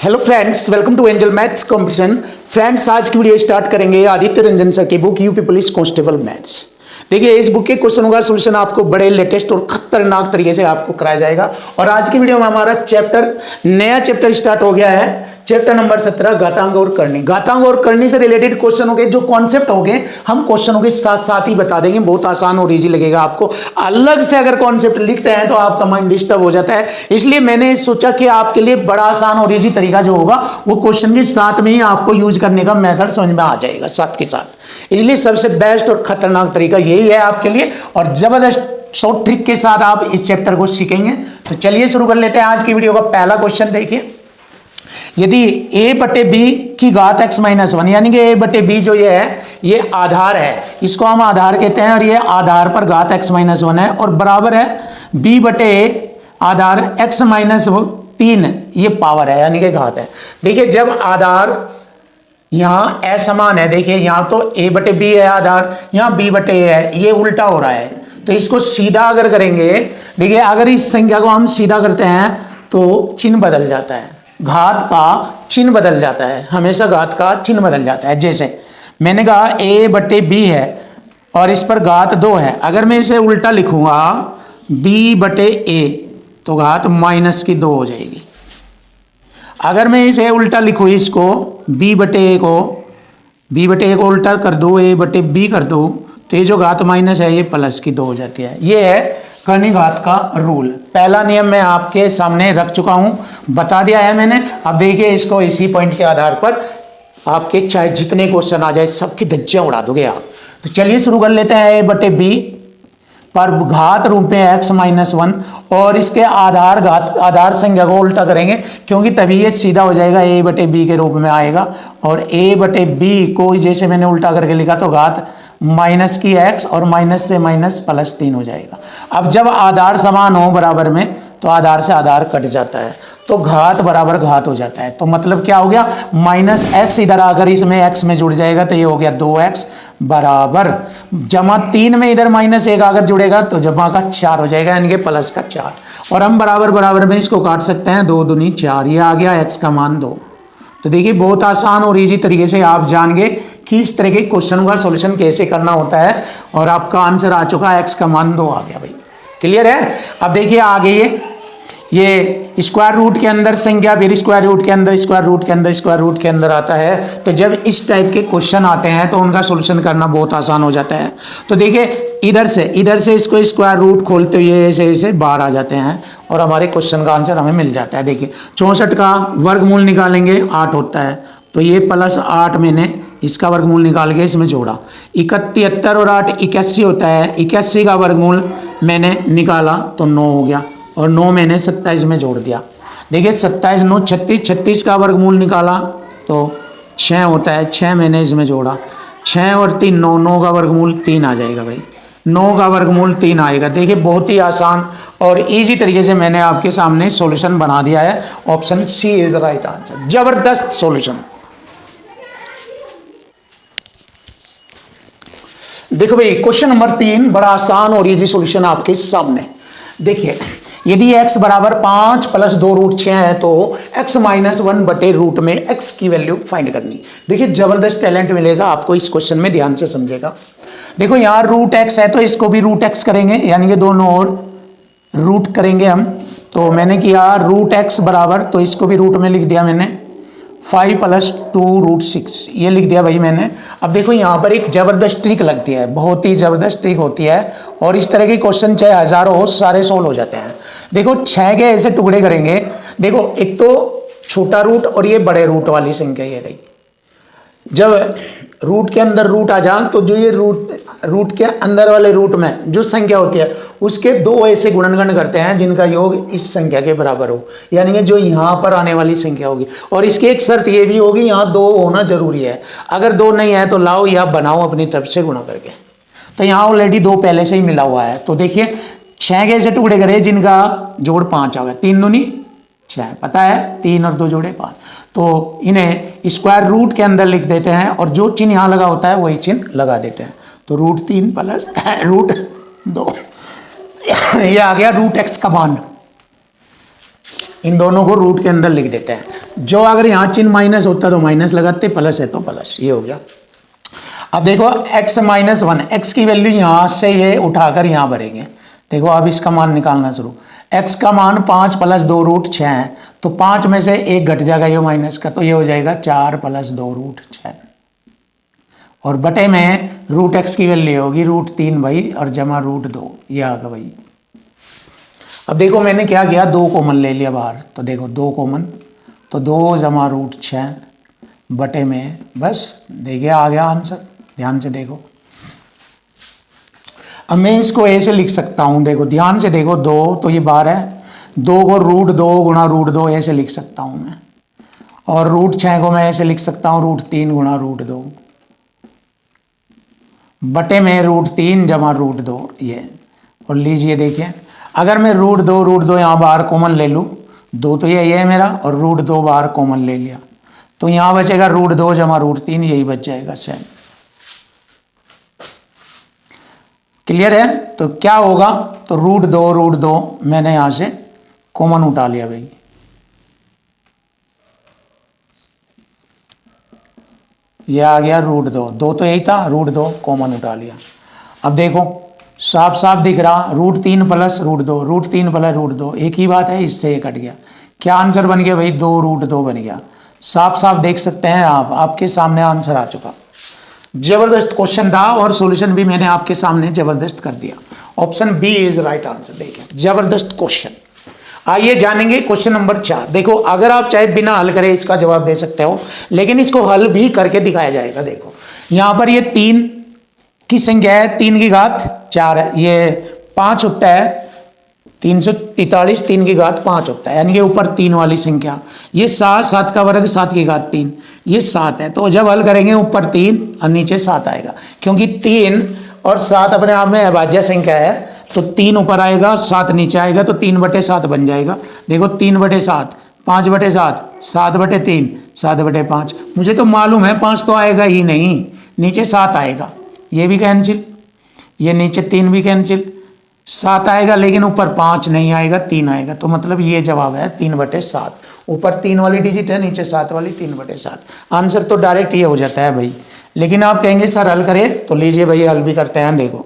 Hello friends, welcome to angel maths competition. Friends, आज की video start करेंगे Aditya Ranjan sir की book UP police constable maths. देखिए, इस बुक के क्वेश्चनों का सॉल्यूशन आपको बड़े लेटेस्ट और खतरनाक तरीके से आपको कराया जाएगा। और आज की वीडियो में हमारा नया चैप्टर स्टार्ट हो गया है, चैप्टर नंबर 17 घातांक और करनी। घातांक और करनी से रिलेटेड क्वेश्चनों के जो कॉन्सेप्ट होंगे हम क्वेश्चनों के साथ साथ ही बता देंगे। बहुत आसान और इजी लगेगा आपको। अलग से अगर कॉन्सेप्ट लिखते हैं तो आपका माइंड डिस्टर्ब हो जाता है, इसलिए मैंने सोचा कि आपके लिए बड़ा आसान और इजी तरीका जो होगा वो क्वेश्चन के साथ में ही आपको यूज करने का मेथड समझ में आ जाएगा साथ के साथ। इसलिए सबसे बेस्ट और खतरनाक तरीका यही है आपके लिए, और जबरदस्त शॉर्ट ट्रिक के साथ आप इस चैप्टर को सीखेंगे। तो चलिए शुरू कर लेते हैं आज की वीडियो का पहला क्वेश्चन। देखिए, यदि a बटे बी की घात x माइनस 1, यानी कि a बटे बी जो ये है ये आधार है, इसको हम आधार कहते हैं, और ये आधार पर घात x माइनस 1 है, और बराबर है b बटे आधार x माइनस 3, ये पावर है यानी कि घात है। देखिए, जब आधार यहाँ असमान है, देखिए यहाँ तो a बटे बी है आधार, यहाँ b बटे a है, ये उल्टा हो रहा है। तो इसको सीधा अगर करेंगे, देखिए अगर इस संख्या को हम सीधा करते हैं तो चिन्ह बदल जाता है, घात का चिन्ह बदल जाता है, हमेशा घात का चिन्ह बदल जाता है। जैसे मैंने कहा a बटे b है और इस पर घात 2 है, अगर मैं इसे उल्टा लिखूंगा b बटे a तो घात माइनस की 2 हो जाएगी। अगर मैं इसे उल्टा लिखूँ, इसको b बटे a को उल्टा कर दूँ, a बटे b कर दूँ, तो ये जो घात माइनस है ये प्लस की 2 हो जाती है। ये है करनी घात का रूल। पहला नियम मैं आपके सामने रख चुका हूं, बता दिया है मैंने। अब देखिए, इसको इसी पॉइंट के आधार पर आपके चाहे जितने क्वेश्चन आ जाए सबकी धज्जियां उड़ा दोगे आप। तो चलिए शुरू कर लेते हैं। a बटे बी पर घात रूप में x माइनस 1, और इसके आधार संख्या को उल्टा करेंगे क्योंकि तभी ये सीधा हो जाएगा, a बटे बी के रूप में आएगा। और a बटे बी को जैसे मैंने उल्टा करके लिखा तो घात माइनस की x और माइनस से माइनस प्लस 3 हो जाएगा। अब जब आधार समान हो बराबर में तो आधार से आधार कट जाता है, तो घात बराबर घात हो जाता है। तो मतलब क्या हो गया, माइनस x इधर आकर इसमें x में जुड़ जाएगा तो ये हो गया 2x बराबर जमा 3 में इधर माइनस 1 आकर जुड़ेगा तो जमा का 4 हो जाएगा, यानी कि प्लस का 4। और हम बराबर बराबर में इसको काट सकते हैं, 2 दूनी 4, ये आ गया x का मान 2। तो देखिए, बहुत आसान और इजी तरीके से आप जान गए कि इस तरह के क्वेश्चन का सॉल्यूशन कैसे करना होता है, और आपका आंसर आ चुका है, x का मान 2 आ गया भाई। क्लियर है। अब देखिए आगे ये स्क्वायर रूट के अंदर संख्या, फिर स्क्वायर रूट के अंदर, स्क्वायर रूट के अंदर, स्क्वायर रूट के अंदर आता है। तो जब इस टाइप के क्वेश्चन आते हैं तो उनका सॉल्यूशन करना बहुत आसान हो जाता है। तो देखिए, इधर से इसको स्क्वायर रूट खोलते हुए ऐसे ऐसे बाहर आ जाते हैं और हमारे क्वेश्चन का आंसर हमें मिल जाता है। देखिए, 64 का वर्गमूल निकालेंगे 8 होता है, तो ये प्लस 8 मैंने इसका वर्गमूल निकाल के इसमें जोड़ा। 71 और 8 81 होता है, 81 का वर्गमूल मैंने निकाला तो 9 हो गया, और 9 मैंने 27 में जोड़ दिया। देखिए, 27 9 36, 36 का वर्गमूल निकाला तो 6 होता है, 6 मैंने इसमें जोड़ा, 6 और 3 9, 9 का वर्गमूल 3 आ जाएगा भाई, 9 का वर्गमूल 3 आएगा। देखिए, बहुत ही आसान और इजी तरीके से मैंने आपके सामने सॉल्यूशन बना दिया है। Option C is the right answer. जबरदस्त सॉल्यूशन। देखो भाई, क्वेश्चन नंबर 3 बड़ा आसान और इजी सॉल्यूशन आपके सामने। देखिए, यदि x बराबर 5 प्लस 2 रूट 6 है तो x माइनस 1 बटे रूट में x की वैल्यू फाइंड करनी। देखिए, जबरदस्त टैलेंट मिलेगा आपको इस क्वेश्चन में, ध्यान से समझेगा। देखो, यहाँ रूट x है तो इसको भी रूट x करेंगे, यानी कि दोनों ओर रूट करेंगे हम। तो मैंने किया रूट x बराबर, तो इसको भी रूट में लिख दिया मैंने, 5 प्लस 2 रूट 6, ये लिख दिया भाई मैंने। अब देखो, यहाँ पर एक जबरदस्त ट्रिक लगती है, बहुत ही जबरदस्त ट्रिक होती है, और इस तरह के क्वेश्चन चाहे हजारों हो सारे सोल्व हो जाते हैं। देखो, 6 के ऐसे टुकड़े करेंगे। देखो, एक तो छोटा रूट और ये बड़े रूट वाली संख्या ये रही। जब रूट के अंदर रूट आ जाए तो जो ये रूट के अंदर वाले रूट में जो संख्या होती है उसके 2 ऐसे गुणनखंड करते हैं जिनका योग इस संख्या के बराबर हो, यानी कि जो यहाँ पर आने वाली संख्या होगी। और इसकी एक शर्त ये भी होगी, यहाँ 2 होना जरूरी है। अगर 2 नहीं है तो लाओ या बनाओ अपनी तरफ से गुणा करके। तो यहाँ ऑलरेडी 2 पहले से ही मिला हुआ है। तो देखिए, 6 के ऐसे टुकड़े करे जिनका जोड़ 5 आ गया, 3 दूनी 6, पता है 3 और 2 जोड़े 5। तो इन्हें स्क्वायर रूट के अंदर लिख देते हैं, और जो चिन्ह यहाँ लगा होता है वही चिन्ह लगा देते हैं। तो रूट 3 प्लस रूट 2 ये आ गया रूट x का मान। इन दोनों को रूट के अंदर लिख देते हैं। जो अगर यहाँ चिन्ह माइनस होता तो माइनस लगाते, प्लस है तो प्लस, ये हो गया। अब देखो x माइनस 1, एक्स की वैल्यू यहाँ से ये उठाकर यहाँ भरेंगे। देखो अब इसका मान निकालना शुरू। x का मान 5 + 2 √6 है, तो 5 में से 1 घट जाएगा ये माइनस का, तो ये हो जाएगा 4 + 2 √6, और बटे में √x की वैल्यू होगी √3 भाई, और जमा √2, ये आ गया भाई। अब देखो मैंने क्या किया, 2 कॉमन ले लिया बाहर, तो देखो 2 कॉमन, तो 2 जमा √6 बटे में, बस देखिए आ गया आंसर। ध्यान से देखो, अब मैं इसको ऐसे लिख सकता हूं, देखो ध्यान से देखो, 2 तो ये 12 है, 2 को √2 गुणा √2 ऐसे लिख सकता हूं मैं, और √6 को मैं ऐसे लिख सकता हूं √3 गुणा √2 बटे में √3 जमा √2, ये। और लीजिए देखिए, अगर मैं √2 यहाँ बाहर कॉमन ले लूँ, 2 तो ये है मेरा, और √2 बाहर कॉमन ले लिया, तो यहाँ बचेगा √2 जमा √3, यही बच जाएगा सेम। क्लियर है? तो क्या होगा, तो √2 मैंने यहाँ से कॉमन उठा लिया भाई, ये आ गया √2, 2 तो यही था, √2 कॉमन उठा लिया। अब देखो साफ साफ दिख रहा, √3 + √2, √3 + √2 एक ही बात है, इससे ये कट गया। क्या आंसर बन गया भाई, 2 √2 बन गया। साफ साफ देख सकते हैं आप, आपके सामने आंसर आ चुका। जबरदस्त क्वेश्चन था, और सॉल्यूशन भी मैंने आपके सामने जबरदस्त कर दिया। Option B is right answer. देखिए जबरदस्त क्वेश्चन। आइए जानेंगे क्वेश्चन नंबर 4। देखो अगर आप चाहे बिना हल करे इसका जवाब दे सकते हो, लेकिन इसको हल भी करके दिखाया जाएगा। देखो यहां पर ये 3 की संख्या है, 3 की घात 4 है, ये 5 होता है, 343, 3 की घात 5 होता है, यानी कि ऊपर 3 वाली संख्या। ये 7, 7 का वर्ग 7 की घात 3, ये 7 है। तो जब हल करेंगे ऊपर 3 और नीचे 7 आएगा, क्योंकि 3 और 7 अपने आप में अभाज्य संख्या है, तो 3 ऊपर आएगा 7 नीचे आएगा, तो 3/7 बन जाएगा। देखो 3/7, 5/7, 7/3, 7/5। मुझे तो मालूम है 5 तो आएगा ही नहीं, नीचे 7 आएगा, ये भी कैंसिल, ये नीचे 3 भी कैंसिल, 7 आएगा लेकिन ऊपर 5 नहीं आएगा, 3 आएगा। तो मतलब ये जवाब है 3/7। ऊपर 3 वाली डिजिट है, नीचे 7 वाली, 3/7। आंसर तो डायरेक्ट ये हो जाता है भाई। लेकिन आप कहेंगे सर हल करें, तो लीजिए भाई हल भी करते हैं। देखो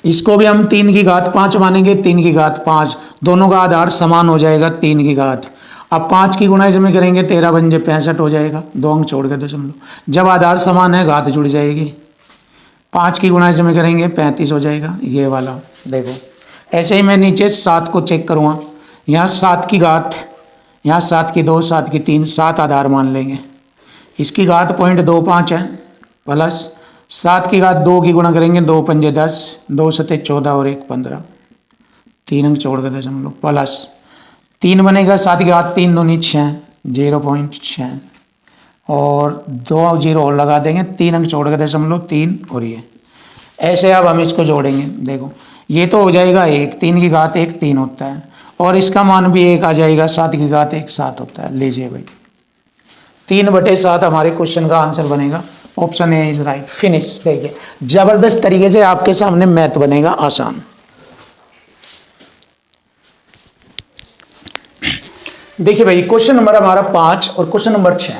इसको भी हम 3 की घात 5 मानेंगे, 3 की घात 5, दोनों का आधार समान हो जाएगा 3 की घात। अब 5 की गुणा इसमें करेंगे, 13 × 5 = 65 हो जाएगा, 2 अंक छोड़ के दशमलव। जब आधार समान है घात जुड़ जाएगी, 5 की गुणा इसमें करेंगे 35 हो जाएगा, ये वाला। देखो ऐसे ही मैं नीचे 7 को चेक करूँगा, यहाँ 7 की घात, यहाँ 7 की 2, 7 की 3, 7 आधार मान लेंगे, इसकी घात 0.25 है, प्लस 7 की घात 2 की गुणा करेंगे, 2 × 5 = 10, 2 × 7 = 14 और 1 = 15, 3 अंक छोड़ के दशमलव, प्लस 3 बनेगा, 7 की घात 3 दूनी 6, 0.6 और 2 0 और लगा देंगे, 3 अंक छोड़ के दशमलव 3 और ये। ऐसे अब हम इसको जोड़ेंगे। देखो ये तो हो जाएगा 1, 3 की घात 1 3 होता है, और इसका मान भी 1 आ जाएगा, 7 की घात 1 7 होता है। लीजिए भाई 3/7 हमारे क्वेश्चन का आंसर बनेगा। Option A is right. Finish. देखिए जबरदस्त तरीके से आपके सामने मैथ बनेगा आसान। देखिए भाई क्वेश्चन नंबर हमारा 5 और क्वेश्चन नंबर 6,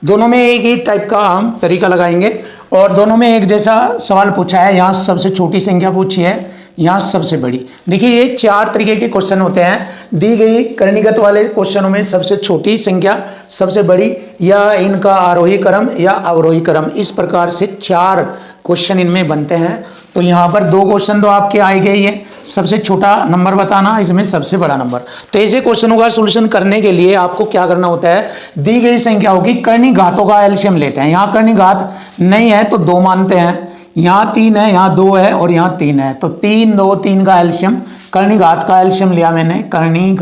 दोनों में एक ही टाइप का हम तरीका लगाएंगे, और दोनों में एक जैसा सवाल पूछा है। यहाँ सबसे छोटी संख्या पूछी है, यहाँ सबसे बड़ी। देखिए ये 4 तरीके के क्वेश्चन होते हैं। दी गई करणीगत वाले क्वेश्चनों में सबसे छोटी संख्या, सबसे बड़ी, या इनका आरोही क्रम या अवरोही क्रम, इस प्रकार से 4 क्वेश्चन इनमें बनते हैं। तो यहाँ पर 2 क्वेश्चन तो आपके आए गए ही है, सबसे छोटा नंबर बताना, इसमें सबसे बड़ा नंबर। तो ऐसे क्वेश्चनों का सॉल्यूशन करने के लिए आपको क्या करना होता है, दी गई संख्याओं की कर्णी घातों का एलसीएम लेते हैं। यहाँ कर्णी घात नहीं है तो 2 मानते हैं, यहाँ 3 है, यहाँ 2 है और यहाँ 3 है, तो 3 2 3 का एलसीएम, कर्णी घात का एलसीएम लिया मैंने। कर्णी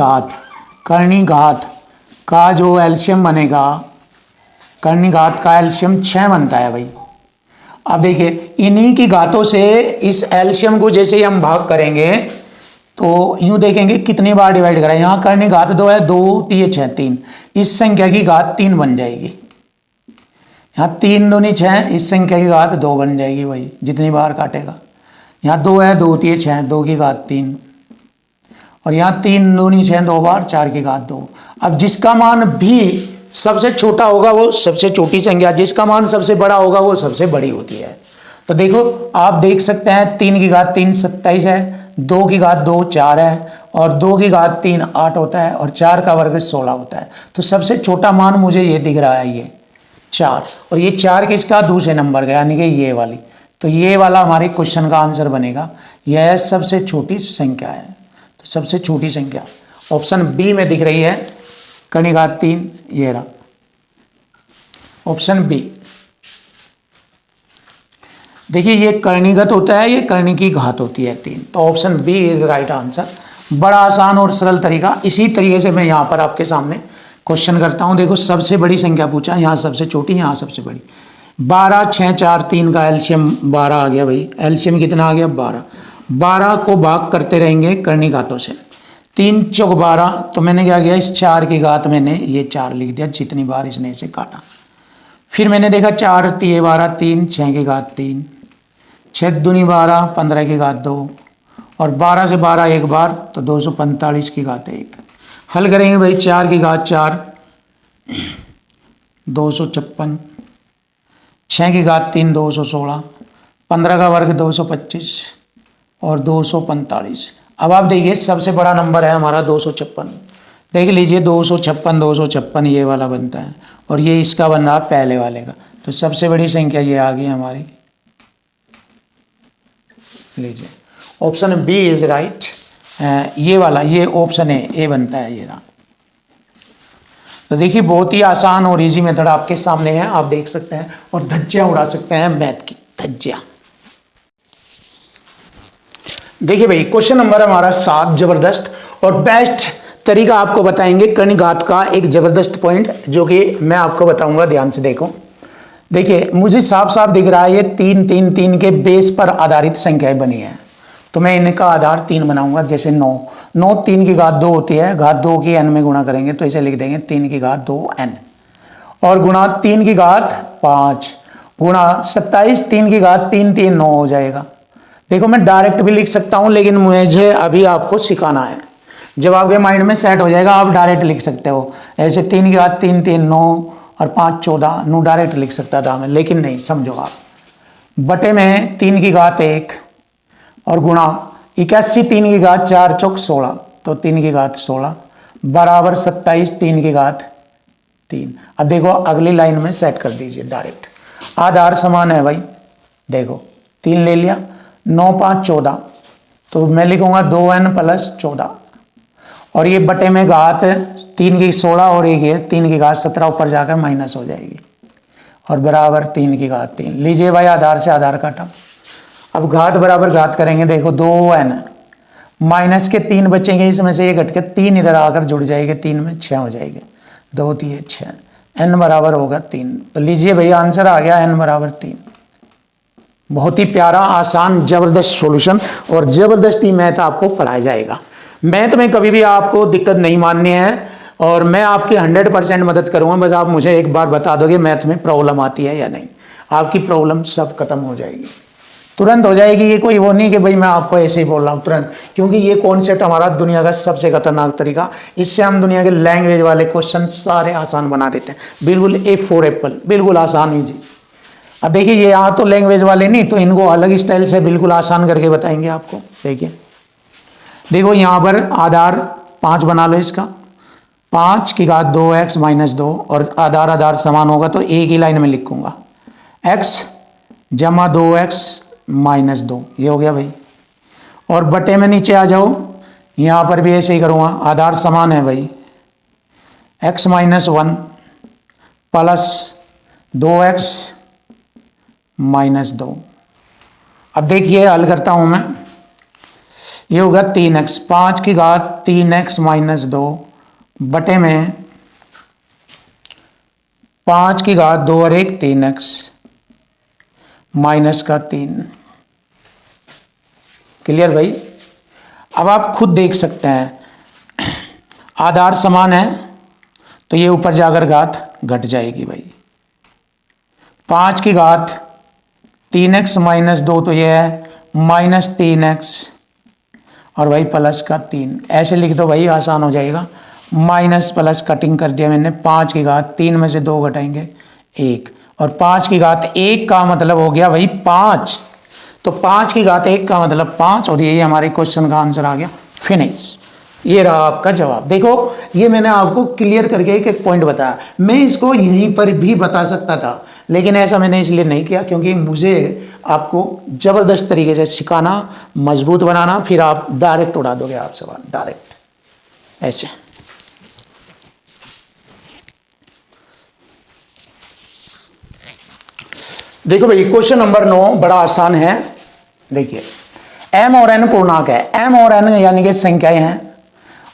घात का जो एलसीएम बनेगा, कर्णी घात का एलसीएम 6 बनता है भाई। अब देखिए इन्हीं की घातों से इस एलसीएम को जैसे ही हम भाग करेंगे तो यूं देखेंगे कितनी बार डिवाइड करा है। यहाँ कर्णी घात 2 है, 2 3 6 3, इस संख्या की घात 3 बन जाएगी। यहाँ 3 दूनी 6, इस संख्या की घात 2 बन जाएगी भाई, जितनी बार काटेगा। यहाँ 2 है, 2 3 6, 2 की घात 3, और यहाँ 3 दूनी 6 2 बार 4 की घात 2। अब जिसका मान भी सबसे छोटा होगा वो सबसे छोटी संख्या, जिसका मान सबसे बड़ा होगा वो सबसे बड़ी होती है। तो देखो आप देख सकते हैं 3 की घात 3 27 है, 2 की घात 2 4 है, और 2 की घात 3 8 होता है, और 4 का वर्ग 16 होता है। तो सबसे छोटा मान मुझे ये दिख रहा है, ये 4, और ये 4 किसका, दूसरे नंबर का, यानी कि ये वाली। तो ये वाला हमारे क्वेश्चन का आंसर बनेगा, यह सबसे छोटी संख्या है। तो सबसे छोटी संख्या ऑप्शन बी में दिख रही है, कर्णी घात 3, ये रहा ऑप्शन बी। देखिए ये कर्णीगत होता है, ये कर्णी की घात होती है 3, तो option B is right answer. बड़ा आसान और सरल तरीका। इसी तरीके से मैं यहाँ पर आपके सामने क्वेश्चन करता हूँ। देखो सबसे बड़ी संख्या पूछा, यहाँ सबसे छोटी, यहाँ सबसे बड़ी। 12 6 4 3 का एलसीएम 12 आ गया भाई। एलसीएम कितना आ गया, 12। 12 को भाग करते रहेंगे कर्णी घातों से, 3 चौक 12। तो मैंने क्या किया, इस 4 की घात मैंने ये 4 लिख दिया, जितनी बार इसने इसे काटा। फिर मैंने देखा 4 3 12 3, 6 की घात 3, 6 दूनी 12 15 की घात 2, और 12 से 12 एक बार, तो 245 की घात 1। हल करेंगे भाई, 4 की घात 4 256, 6 की घात 3 216, 15 का वर्ग 225, और 245। अब आप देखिए सबसे बड़ा नंबर है हमारा 256। देख लीजिए 256 256 ये वाला बनता है, और ये इसका बन रहा पहले वाले का। तो सबसे बड़ी संख्या ये आ गई हमारी, लीजिए ऑप्शन बी इज राइट। ये वाला, ये ऑप्शन है ए बनता है, ये रहा। तो देखिए बहुत ही आसान और इजी मेथड आपके सामने है, आप देख सकते हैं और धज्जियां उड़ा सकते हैं, मैथ की धज्जियां। देखिए भाई क्वेश्चन नंबर हमारा 7 जबरदस्त और बेस्ट तरीका आपको बताएंगे कर्णी घात का, एक जबरदस्त पॉइंट जो कि मैं आपको बताऊंगा, ध्यान से देखो। देखिए मुझे साफ साफ दिख रहा है ये 3 3 3 के बेस पर आधारित संख्याएं बनी है, तो मैं इनका आधार 3 बनाऊंगा। जैसे 9 9 3 की घात 2 होती है, घात 2 की n में गुणा करेंगे तो इसे लिख देंगे 3 की घात 2n, और गुणा 3 की घात 5 गुणा 27 3 की घात 3 3 9 हो जाएगा। देखो मैं डायरेक्ट भी लिख सकता हूं, लेकिन मुझे अभी आपको सिखाना है। जब आपके माइंड में सेट हो जाएगा आप डायरेक्ट लिख सकते हो, ऐसे 3 की घात 3 3 9 और 5 14 9 डायरेक्ट लिख सकता था मैं, लेकिन नहीं, समझो आप बटे में 3 की घात 1 और गुणा 81 3 की घात 4 चौक 16, तो 3 की घात 16 बराबर 27 3 की घात 3। अब देखो अगली लाइन में सेट कर दीजिए डायरेक्ट, आधार समान है भाई। देखो 3 ले लिया, 9 5 14, तो मैं लिखूंगा 2n प्लस 14, और ये बटे में घात 3 की 16 और एक है 3 की घात 17 ऊपर जाकर माइनस हो जाएगी, और बराबर 3 की घात 3। लीजिए भाई आधार से आधार काटा, अब घात बराबर घात करेंगे। देखो 2n माइनस के 3 बचेंगे, इसमें से ये घट के 3 इधर आकर जुड़ जाएंगे, 3 में 6 हो जाएंगे, 2 3 6, n बराबर होगा 3। तो लीजिए भैया आंसर आ गया n बराबर 3। बहुत ही प्यारा आसान जबरदस्त सॉल्यूशन, और जबरदस्ती मैथ आपको पढ़ाया जाएगा। मैथ में कभी भी आपको दिक्कत नहीं माननी है, और मैं आपकी 100% मदद करूंगा। बस आप मुझे एक बार बता दोगे मैथ में प्रॉब्लम आती है या नहीं, आपकी प्रॉब्लम सब खत्म हो जाएगी, तुरंत हो जाएगी। ये कोई वो नहीं कि भाई मैं आपको ऐसे ही बोल रहा हूँ तुरंत, क्योंकि ये कॉन्सेप्ट हमारा दुनिया का सबसे खतरनाक तरीका, इससे हम दुनिया के लैंग्वेज वाले क्वेश्चन सारे आसान बना देते हैं। बिल्कुल ए फॉर एप्पल, बिल्कुल आसान ही जी। अब देखिए ये यहाँ तो लैंग्वेज वाले नहीं, तो इनको अलग स्टाइल से बिल्कुल आसान करके बताएंगे आपको। देखिए देखो यहाँ पर आधार 5 बना लो इसका, 5 की घात 2x माइनस 2, और आधार आधार समान होगा तो एक ही लाइन में लिखूंगा, x जमा 2x माइनस 2, ये हो गया भाई। और बटे में नीचे आ जाओ, यहाँ पर भी ऐसे ही करूँगा, आधार समान है भाई, x minus 1 plus 2x minus 2। अब देखिए हल करता हूँ मैं, ये होगा 3x, 5 की घात 3x माइनस 2 बटे में 5 की घात 2 और 1 3x माइनस का 3। क्लियर भाई? अब आप खुद देख सकते हैं आधार समान है तो ये ऊपर जाकर घात घट जाएगी भाई। 5 की घात 3x माइनस 2 तो ये है माइनस 3x, और भाई प्लस का 3, ऐसे लिख दो भाई, आसान हो जाएगा। माइनस प्लस कटिंग कर दिया मैंने, 5 की घात 3 में से 2 घटाएंगे 1, और 5 की घात 1 का मतलब हो गया भाई 5, तो 5 की घात 1 का मतलब 5, और यही हमारे क्वेश्चन का आंसर आ गया। फिनिश। ये रहा आपका जवाब। देखो ये मैंने आपको क्लियर करके एक एक पॉइंट बताया। मैं इसको यहीं पर भी बता सकता था, लेकिन ऐसा मैंने इसलिए नहीं किया क्योंकि मुझे आपको जबरदस्त तरीके से सिखाना, मजबूत बनाना, फिर आप डायरेक्ट उड़ा दोगे आप सवाल डायरेक्ट ऐसे। देखो भाई क्वेश्चन नंबर 9 बड़ा आसान है। देखिए m और n पूर्णांक है, m और n यानी कि संख्याएं हैं,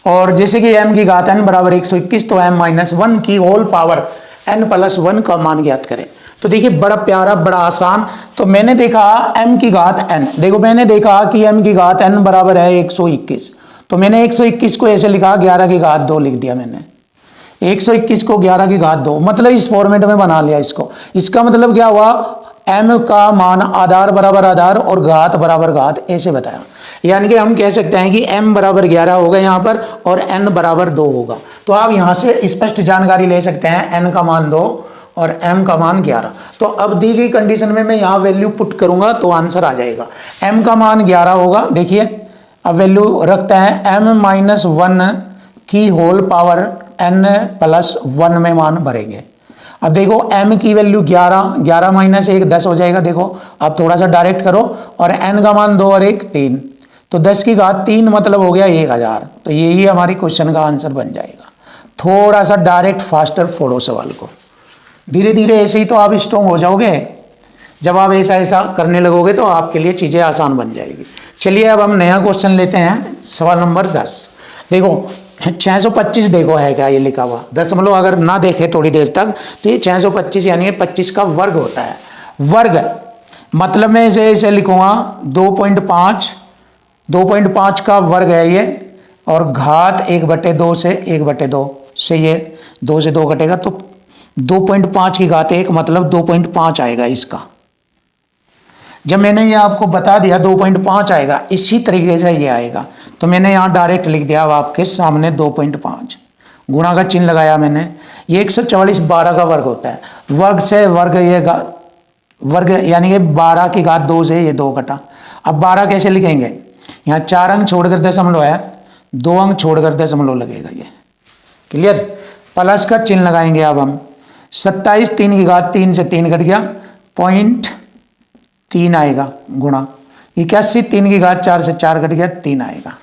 और जैसे कि m की घात n बराबर 121, तो m माइनस 1 की होल पावर n प्लस 1 का मान ज्ञात करें। तो देखिए बड़ा प्यारा बड़ा आसान। तो मैंने देखा m की घात n, देखो मैंने देखा कि m की घात n बराबर है 121, तो मैंने 121 को ऐसे लिखा, 11 की घात 2 लिख दिया मैंने। 121 को 11 की घात 2, मतलब इस फॉर्मेट में बना लिया इसको। इसका मतलब क्या हुआ, m का मान आधार बराबर आधार और घात बराबर घात, ऐसे बताया। यानी कि हम कह सकते हैं कि m बराबर 11 होगा यहाँ पर और n बराबर 2 होगा। तो आप यहाँ से स्पष्ट जानकारी ले सकते हैं, n का मान 2 और m का मान 11। तो अब दी गई कंडीशन में मैं यहाँ वैल्यू पुट करूंगा तो आंसर आ जाएगा। m का मान 11 होगा, देखिए अब वैल्यू रखते हैं, m माइनस 1 की होल पावर n प्लस 1 में मान भरेंगे। अब देखो m की वैल्यू 11, 11 माइनस 1 10 हो जाएगा। देखो अब थोड़ा सा डायरेक्ट करो, और n का मान 2 और 1 3, तो 10 की घात 3 मतलब हो गया 1000। तो यही हमारी क्वेश्चन का आंसर बन जाएगा। थोड़ा सा डायरेक्ट फास्टर फोड़ो सवाल को, धीरे धीरे ऐसे ही तो आप स्ट्रॉन्ग हो जाओगे। जब आप ऐसा ऐसा करने लगोगे तो आपके लिए चीज़ें आसान बन जाएगी। चलिए अब हम नया क्वेश्चन लेते हैं, सवाल नंबर 10। देखो 625 देखो है क्या ये लिखा हुआ, दशमलव अगर ना देखे थोड़ी देर तक तो ये 625 यानी 25 का वर्ग होता है। वर्ग मतलब मैं इसे ऐसे लिखूंगा 2.5, 2.5 का वर्ग है ये, और घात 1/2 से 1/2 से ये 2 से 2 घटेगा, तो 2.5 की घात 1 मतलब 2.5 आएगा इसका। जब मैंने ये आपको बता दिया 2.5 आएगा, इसी तरीके से ये आएगा, तो मैंने यहाँ डायरेक्ट लिख दिया अब आपके सामने 2.5, गुणा का चिन्ह लगाया मैंने। ये 144 12 का वर्ग होता है, वर्ग से वर्ग, ये वर्ग यानी कि 12 की घात 2 से ये 2 घटा। अब 12 कैसे लिखेंगे, यहाँ 4 अंक छोड़कर दशमलव है, 2 अंक छोड़कर दशमलव लगेगा, ये क्लियर। प्लस का चिन्ह लगाएंगे अब हम, 27 3 की घात 3 से 3 घट गया, 0.3 आएगा, गुणा 81 3 की घात 4 से 4 घट गया, 3 आएगा।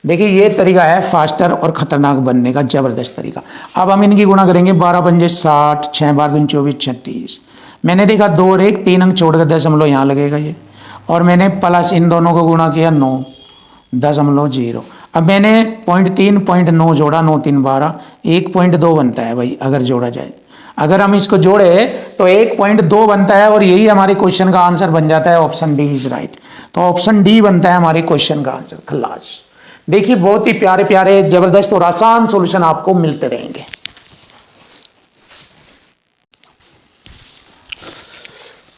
देखिए ये तरीका है फास्टर और खतरनाक बनने का, जबरदस्त तरीका। अब हम इनकी गुणा करेंगे, 12 पंजे 60, 6 बार 24 36। मैंने देखा 2 और 1 3 अंक छोड़कर दशमलव यहाँ लगेगा ये, और मैंने प्लस इन दोनों को गुणा किया 9.0। अब मैंने 0.3 0.9 जोड़ा, 9 3 12, 1.2 बनता है भाई अगर जोड़ा जाए। अगर हम इसको जोड़े तो 1.2 बनता है, और यही हमारे क्वेश्चन का आंसर बन जाता है। Option D is right. तो ऑप्शन डी बनता है हमारे क्वेश्चन का आंसर, खल्लास। देखिए बहुत ही प्यारे प्यारे जबरदस्त और आसान सॉल्यूशन आपको मिलते रहेंगे।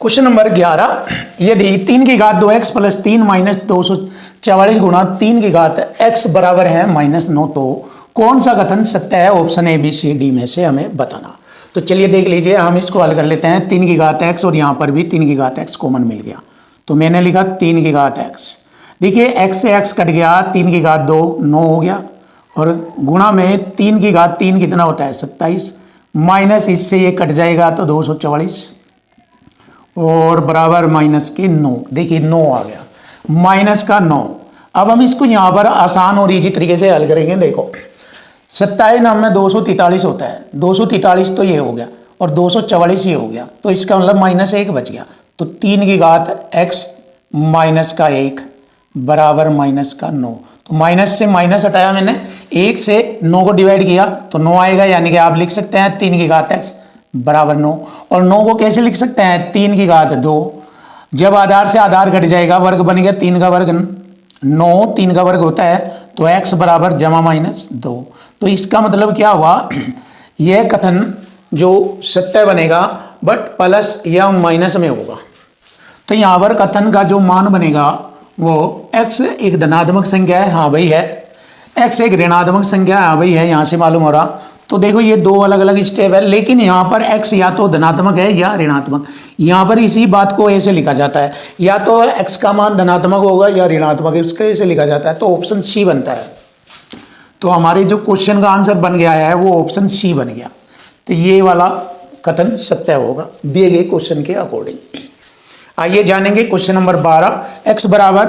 क्वेश्चन नंबर 11, यदि 3 की घात 2x प्लस 3 माइनस 244 गुणा 3 की घात x बराबर है -9, तो कौन सा कथन सत्य है? Option A B C D में से हमें बताना। तो चलिए देख लीजिए, हम इसको हल कर लेते हैं। 3 की घात x, और यहाँ पर भी 3 की घात x कॉमन मिल गया, तो मैंने लिखा 3 की घात x। देखिए x से x कट गया, 3 की घात 2 9 हो गया, और गुणा में 3 की घात 3 कितना होता है 27, माइनस इससे ये कट जाएगा तो 244, और बराबर माइनस के 9। देखिए 9 आ गया, माइनस का 9। अब हम इसको यहाँ पर आसान और इजी तरीके से हल करेंगे। देखो 27 नाम में 243 होता है, 243 तो ये हो गया, और 244 ये हो गया, तो इसका मतलब -1 बच गया। तो 3 की घात x माइनस का 1 बराबर माइनस का 9। तो माइनस से माइनस हटाया मैंने, 1 से 9 को डिवाइड किया तो 9 आएगा, यानी कि आप लिख सकते हैं 3 की घात x बराबर 9। और 9 को कैसे लिख सकते हैं, 3 की घात 2, जब आधार से आधार घट जाएगा, वर्ग बन गया 3 का वर्ग 9, 3 का वर्ग होता है, तो x बराबर जमा -2। तो इसका मतलब क्या हुआ, यह कथन जो सत्य बनेगा बट प्लस या माइनस में होगा। तो यहाँ पर कथन का जो मान बनेगा वो x एक धनात्मक संख्या है, हाँ भाई है, x एक ऋणात्मक संख्या है, हाँ भाई है, यहाँ से मालूम हो रहा। तो देखो ये दो अलग अलग स्टेप है, लेकिन यहाँ पर x या तो धनात्मक है या ऋणात्मक। यहाँ पर इसी बात को ऐसे लिखा जाता है, या तो x का मान धनात्मक होगा या ऋणात्मक है, उसका ऐसे लिखा जाता है, तो ऑप्शन सी बनता है। तो हमारे जो क्वेश्चन का आंसर बन गया है वो ऑप्शन सी बन गया। तो ये वाला कथन सत्य होगा दिए गए क्वेश्चन के अकॉर्डिंग। आइए जानेंगे क्वेश्चन नंबर 12। x बराबर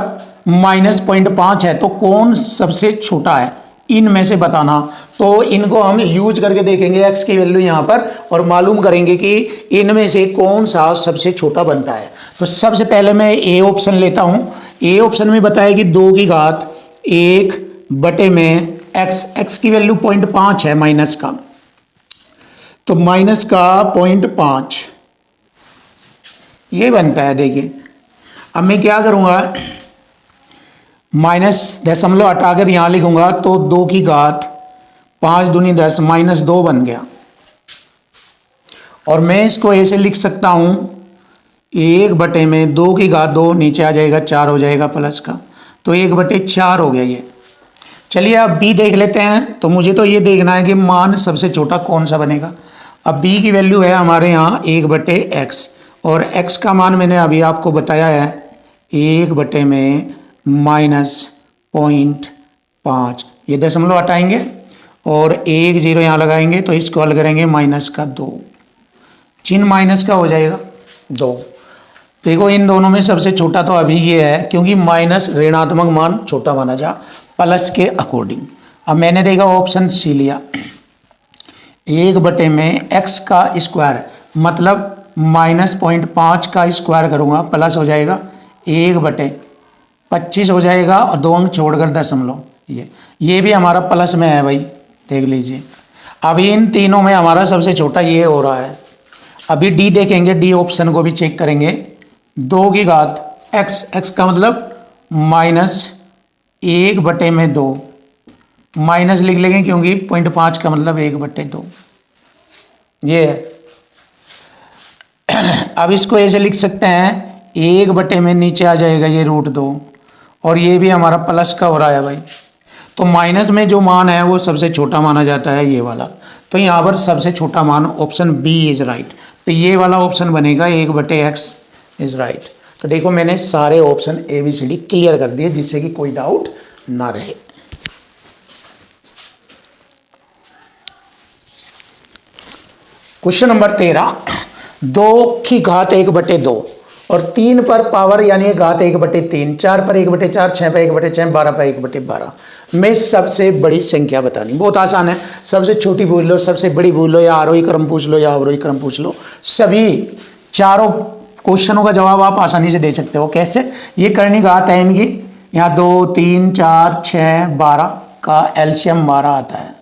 -0.5 है तो कौन सबसे छोटा है, इनमें से बताना। तो इनको हम यूज करके देखेंगे x की वैल्यू यहाँ पर, और मालूम करेंगे कि इनमें से कौन सा सबसे छोटा बनता है। तो सबसे पहले मैं ए ऑप्शन लेता हूँ। ए ऑप्शन में बताया कि 2 की घात 1 बटे में x की वैल्यू 0.5 है माइनस का, तो माइनस का 0.5 ये बनता है। देखिए अब मैं क्या करूँगा, माइनस दशमलव हटाकर यहाँ लिखूंगा तो 2 की घात 5 दूनी 10 -2 बन गया। और मैं इसको ऐसे लिख सकता हूँ 1 बटे में 2 की घात 2 नीचे आ जाएगा 4 हो जाएगा प्लस का, तो 1 बटे 4 हो गया ये। चलिए अब बी देख लेते हैं। तो मुझे तो ये देखना है कि मान सबसे छोटा कौन सा बनेगा। अब बी की वैल्यू है हमारे यहाँ 1 बटे एक्स, और x का मान मैंने अभी आपको बताया है 1 बटे में -0.5। ये दशमलव हटाएंगे और 1 0 यहाँ लगाएंगे तो इसको हल करेंगे -2, चिन्ह माइनस का हो जाएगा 2। देखो इन दोनों में सबसे छोटा तो अभी ये है, क्योंकि माइनस ऋणात्मक मान छोटा माना जा प्लस के अकॉर्डिंग। अब मैंने देखा ऑप्शन सी लिया, 1 बटे में x का स्क्वायर मतलब -0.5 का स्क्वायर करूँगा प्लस हो जाएगा 1 बटे 25 हो जाएगा, और 2 अंक छोड़कर दशमलव। ये भी हमारा प्लस में है भाई, देख लीजिए। अभी इन तीनों में हमारा सबसे छोटा ये हो रहा है। अभी डी देखेंगे, डी ऑप्शन को भी चेक करेंगे। 2 की घात x का मतलब -1 बटे में 2, माइनस लिख लेंगे क्योंकि 0.5 का मतलब 1 बटे 2 ये है। अब इसको ऐसे लिख सकते हैं 1 बटे में नीचे आ जाएगा ये √2, और ये भी हमारा प्लस का हो रहा है भाई। तो माइनस में जो मान है वो सबसे छोटा माना जाता है ये वाला। तो यहाँ पर सबसे छोटा मान ऑप्शन बी इज़ राइट। तो ये वाला ऑप्शन बनेगा 1 बटे एक्स इज़ राइट। तो देखो मैंने सारे ऑप्शन ABCD क्लियर कर दिए जिससे कि कोई डाउट ना रहे। क्वेश्चन नंबर 13, 2 की घात 1 बटे 2 और 3 पर पावर यानी घात 1 बटे 3, 4 पर 1 बटे 4, 6 पर 1 बटे 6, 12 पर 1 बटे 12 में सबसे बड़ी संख्या बतानी। बहुत आसान है, सबसे छोटी पूछ लो, सबसे बड़ी पूछ लो, या आरोही क्रम पूछ लो या अवरोही क्रम पूछ लो, सभी चारों क्वेश्चनों का जवाब आप आसानी से दे सकते हो। कैसे? ये करनी घात है इनकी, यहाँ 2, 3, 4, 6, 12 का एलसीएम 12 आता है,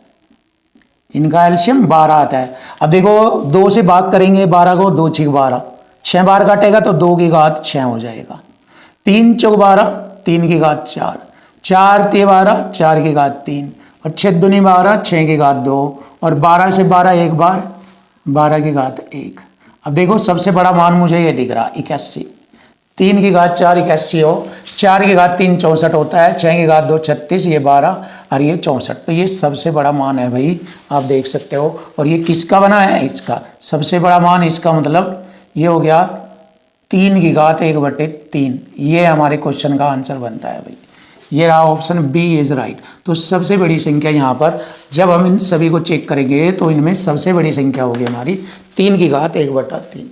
इनका एलसीएम 12 आता है। अब देखो 2 से भाग करेंगे 12 को, 2 6 12, 6 बार काटेगा तो 2 की घात 6 हो जाएगा, 3 चौक 12, 3 की घात 4, 4 ते 12, 4 की घात 3, और 6 दूनी 12, 6 की घात 2, और 12 से 12 एक बार, 12 की घात 1। अब देखो सबसे बड़ा मान मुझे ये दिख रहा 81, 3 की घात 4 81 हो, 4 की घात 3 64 होता है, 6 की घात 2 36, ये 12 और ये 64। तो ये सबसे बड़ा मान है भाई, आप देख सकते हो। और ये किसका बना है? इसका सबसे बड़ा मान, इसका मतलब ये हो गया 3 की घात 1 बटे 3। ये हमारे क्वेश्चन का आंसर बनता है भाई, ये रहा ऑप्शन बी इज राइट। तो सबसे बड़ी संख्या यहाँ पर जब हम इन सभी को चेक करेंगे तो इनमें सबसे बड़ी संख्या होगी हमारी 3 की घात 1 बटा 3।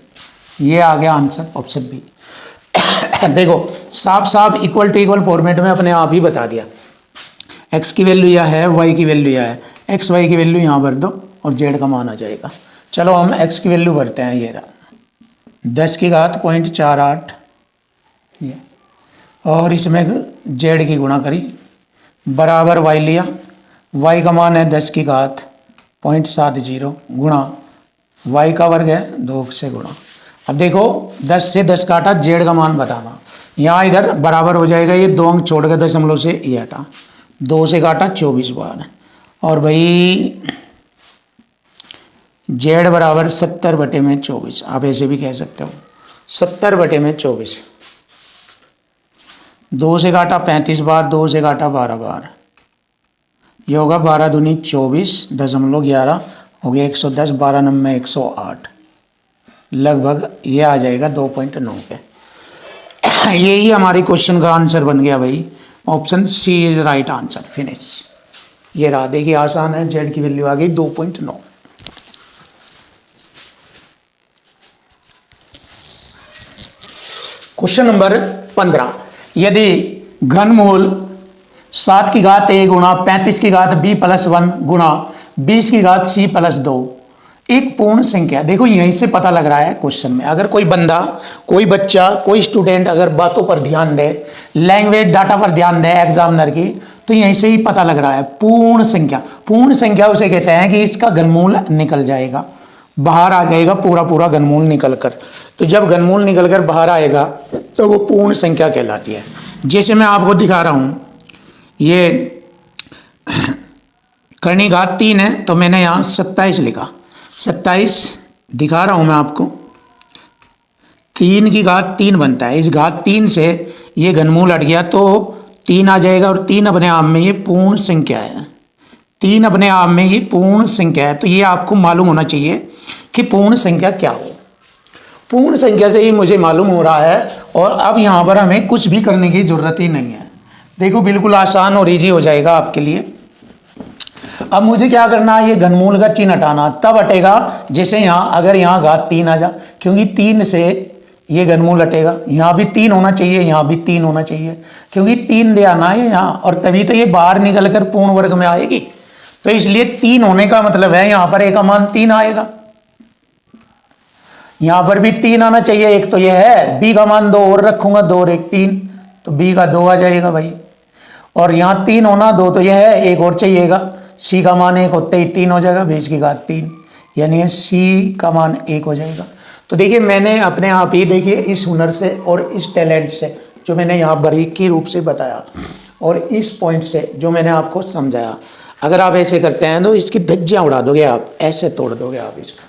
ये आ गया आंसर ऑप्शन बी। देखो साफ साफ इक्वल टू इक्वल फॉर्मेट में अपने आप ही बता दिया, x की वैल्यू यह है, y की वैल्यू यह है, x y की वैल्यू यहाँ भर दो और z का मान आ जाएगा। चलो हम x की वैल्यू भरते हैं, ये रहा 10 की घात 0.48 ये, और इसमें z की गुणा करी बराबर y लिया, y का मान है 10 की घात 0.70 गुणा y का वर्ग है 2 से गुणा। अब देखो 10 से 10 काटा, z का मान बताना, यहाँ इधर बराबर हो जाएगा, ये 2 अंक छोड़ के दशमलव से ये हटा, 2 से काटा 24 बार, और भाई z बराबर 70 बटे में 24, आप ऐसे भी कह सकते हो 70 बटे में 24। 2 से काटा 35 बार, 2 से काटा 12 बार, ये होगा 12 दूनी 24.11 हो गया 110, 12 नंबर 108, लगभग ये आ जाएगा 2.9 पे। यही हमारी क्वेश्चन का आंसर बन गया भाई, option C is right answer. Finish. ये रहा, देखिए आसान है, जेड की वैल्यू आ गई 2.9। क्वेश्चन नंबर 15, यदि घनमूल 7 की घात a गुणा 35 की घात b प्लस 1 गुणा 20 की घात c प्लस 2 एक पूर्ण संख्या, देखो यहीं से पता लग रहा है क्वेश्चन में, अगर कोई बंदा, कोई बच्चा, कोई स्टूडेंट अगर बातों पर ध्यान दे, लैंग्वेज डाटा पर ध्यान दे एग्जामिनर की, तो यहीं से ही पता लग रहा है पूर्ण संख्या। पूर्ण संख्या उसे कहते हैं कि इसका घनमूल निकल जाएगा, बाहर आ जाएगा पूरा पूरा घनमूल निकल कर। तो जब घनमूल निकल कर बाहर आएगा तो वो पूर्ण संख्या कहलाती है। जैसे मैं आपको दिखा रहा हूँ, ये करनी घात 3 है तो मैंने यहाँ 27 लिखा, 27 दिखा रहा हूँ मैं आपको, 3 की घात 3 बनता है, इस घात 3 से ये घनमूल हट गया तो 3 आ जाएगा, और 3 अपने आप में ये पूर्ण संख्या है, 3 अपने आप में ये पूर्ण संख्या है। तो ये आपको मालूम होना चाहिए कि पूर्ण संख्या क्या हो। पूर्ण संख्या से ही मुझे मालूम हो रहा है, और अब यहाँ पर हमें कुछ भी करने की जरूरत ही नहीं है। देखो बिल्कुल आसान और ईजी हो जाएगा आपके लिए। अब मुझे क्या करना है, ये घनमूल का चिन्ह हटाना, तब हटेगा जैसे यहाँ, अगर यहाँ घात 3 आ जा, क्योंकि 3 से ये घनमूल हटेगा, यहाँ भी 3 होना चाहिए, यहाँ भी 3 होना चाहिए, क्योंकि 3 दे आना है यहाँ, और तभी तो ये बाहर निकल कर पूर्ण वर्ग में आएगी। तो इसलिए 3 होने का मतलब है यहाँ पर ए का मान 3 आएगा, यहाँ पर भी 3 आना चाहिए। एक तो ये है, बी का मान 2 और रखूंगा, 2 और 1 3, तो बी का 2 आ जाएगा भाई, और यहाँ 3 होना 2 तो ये है, एक और चाहिएगा, सी का मान 1 होते ही 3 हो जाएगा, 20 की घात 3, यानी सी का मान 1 हो जाएगा। तो देखिए मैंने अपने आप ही, देखिए इस हुनर से और इस टैलेंट से जो मैंने यहाँ बारीकी रूप से बताया, और इस पॉइंट से जो मैंने आपको समझाया, अगर आप ऐसे करते हैं तो इसकी धज्जियाँ उड़ा दोगे आप, ऐसे तोड़ दोगे आप इसको।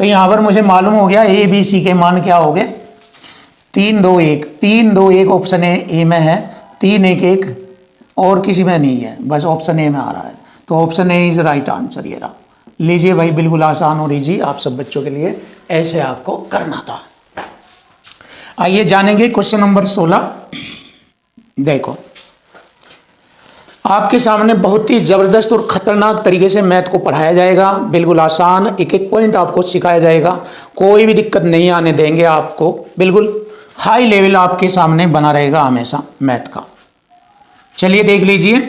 तो यहाँ पर मुझे मालूम हो गया ए बी सी के मान क्या हो गए, 3 2 1, 3 2 1 ऑप्शन ए में है, 3 1 1 और किसी में नहीं है, बस ऑप्शन ए में आ रहा है, तो option A is right answer. ये रहा, लीजिए भाई, बिल्कुल आसान और ईजी आप सब बच्चों के लिए, ऐसे आपको करना था। आइए जानेंगे क्वेश्चन नंबर 16। देखो आपके सामने बहुत ही जबरदस्त और खतरनाक तरीके से मैथ को पढ़ाया जाएगा, बिल्कुल आसान, एक एक पॉइंट आपको सिखाया जाएगा, कोई भी दिक्कत नहीं आने देंगे आपको, बिल्कुल हाई लेवल आपके सामने बना रहेगा हमेशा मैथ का। चलिए देख लीजिए,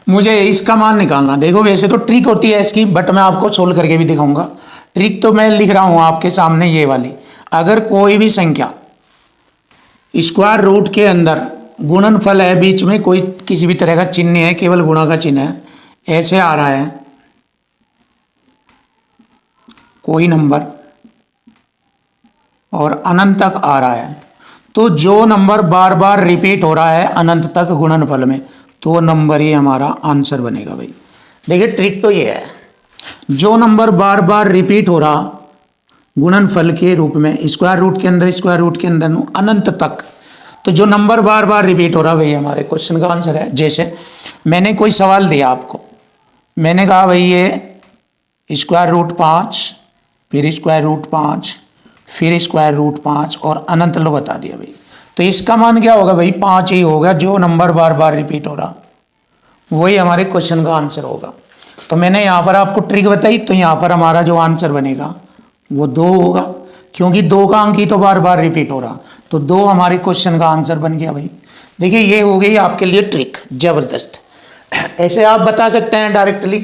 मुझे इसका मान निकालना। देखो वैसे तो ट्रिक होती है इसकी, बट मैं आपको सोल्व करके भी दिखाऊंगा। ट्रिक तो मैं लिख रहा हूं आपके सामने ये वाली, अगर कोई भी संख्या स्क्वायर रूट के अंदर गुणनफल है, बीच में कोई किसी भी तरह का चिन्ह है, केवल गुणा का चिन्ह है, ऐसे आ रहा है कोई नंबर और अनंत तक आ रहा है, तो जो नंबर बार बार रिपीट हो रहा है अनंत तक गुणनफल में, तो नंबर ही हमारा आंसर बनेगा भाई। देखिए ट्रिक तो ये है, जो नंबर बार बार रिपीट हो रहा गुणनफल के रूप में स्क्वायर रूट के अंदर अनंत तक, तो जो नंबर बार बार रिपीट हो रहा वही हमारे क्वेश्चन का आंसर है। जैसे मैंने कोई सवाल दिया आपको, मैंने कहा भाई ये स्क्वायर रूट 5, फिर स्क्वायर रूट 5, फिर स्क्वायर रूट 5 और अनंत लो बता दिया भाई, तो इसका मान क्या होगा भाई, 5 ही होगा, जो नंबर बार बार रिपीट हो रहा वही हमारे क्वेश्चन का आंसर होगा। तो मैंने यहाँ पर आपको ट्रिक बताई, तो यहाँ पर हमारा जो आंसर बनेगा वो 2 होगा, क्योंकि 2 का अंक ही तो बार बार रिपीट हो रहा, तो 2 हमारे क्वेश्चन का आंसर बन गया भाई। देखिए ये हो गई आपके लिए ट्रिक, जबरदस्त। ऐसे आप बता सकते हैं डायरेक्टली,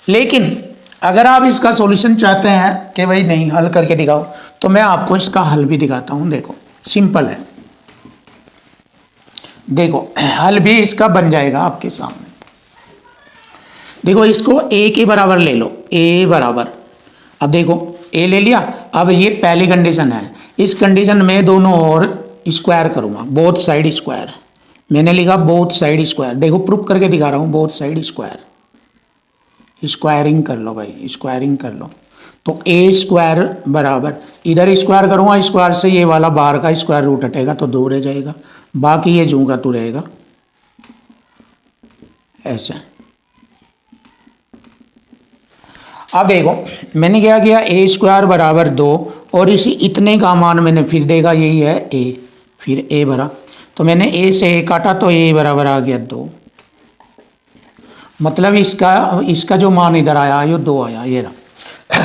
लेकिन अगर आप इसका सॉल्यूशन चाहते हैं कि भाई नहीं हल करके दिखाओ, तो मैं आपको इसका हल भी दिखाता हूँ। देखो सिंपल है, देखो हल भी इसका बन जाएगा आपके सामने। देखो इसको a के बराबर ले लो, a बराबर, अब देखो a ले लिया, अब ये पहली कंडीशन है, इस कंडीशन में दोनों ओर स्क्वायर करूंगा, बोथ साइड स्क्वायर, मैंने लिखा बोथ साइड स्क्वायर, देखो प्रूफ करके दिखा रहा हूँ, बोथ साइड स्क्वायर, स्क्वायरिंग कर लो भाई, स्क्वायरिंग कर लो, तो ए स्क्वायर बराबर, इधर स्क्वायर करूंगा, स्क्वायर से ये वाला बाहर का स्क्वायर रूट हटेगा तो 2 रह जाएगा, बाकी ये जूं का तू रहेगा ऐसा। अब देखो मैंने क्या किया, ए स्क्वायर बराबर 2 और इसी इतने का मान मैंने फिर देगा, यही है ए, फिर ए भरा, तो मैंने ए से ए काटा तो ए बराबर आ गया 2। मतलब इसका जो मान इधर आया ये 2 आया, ये रहा।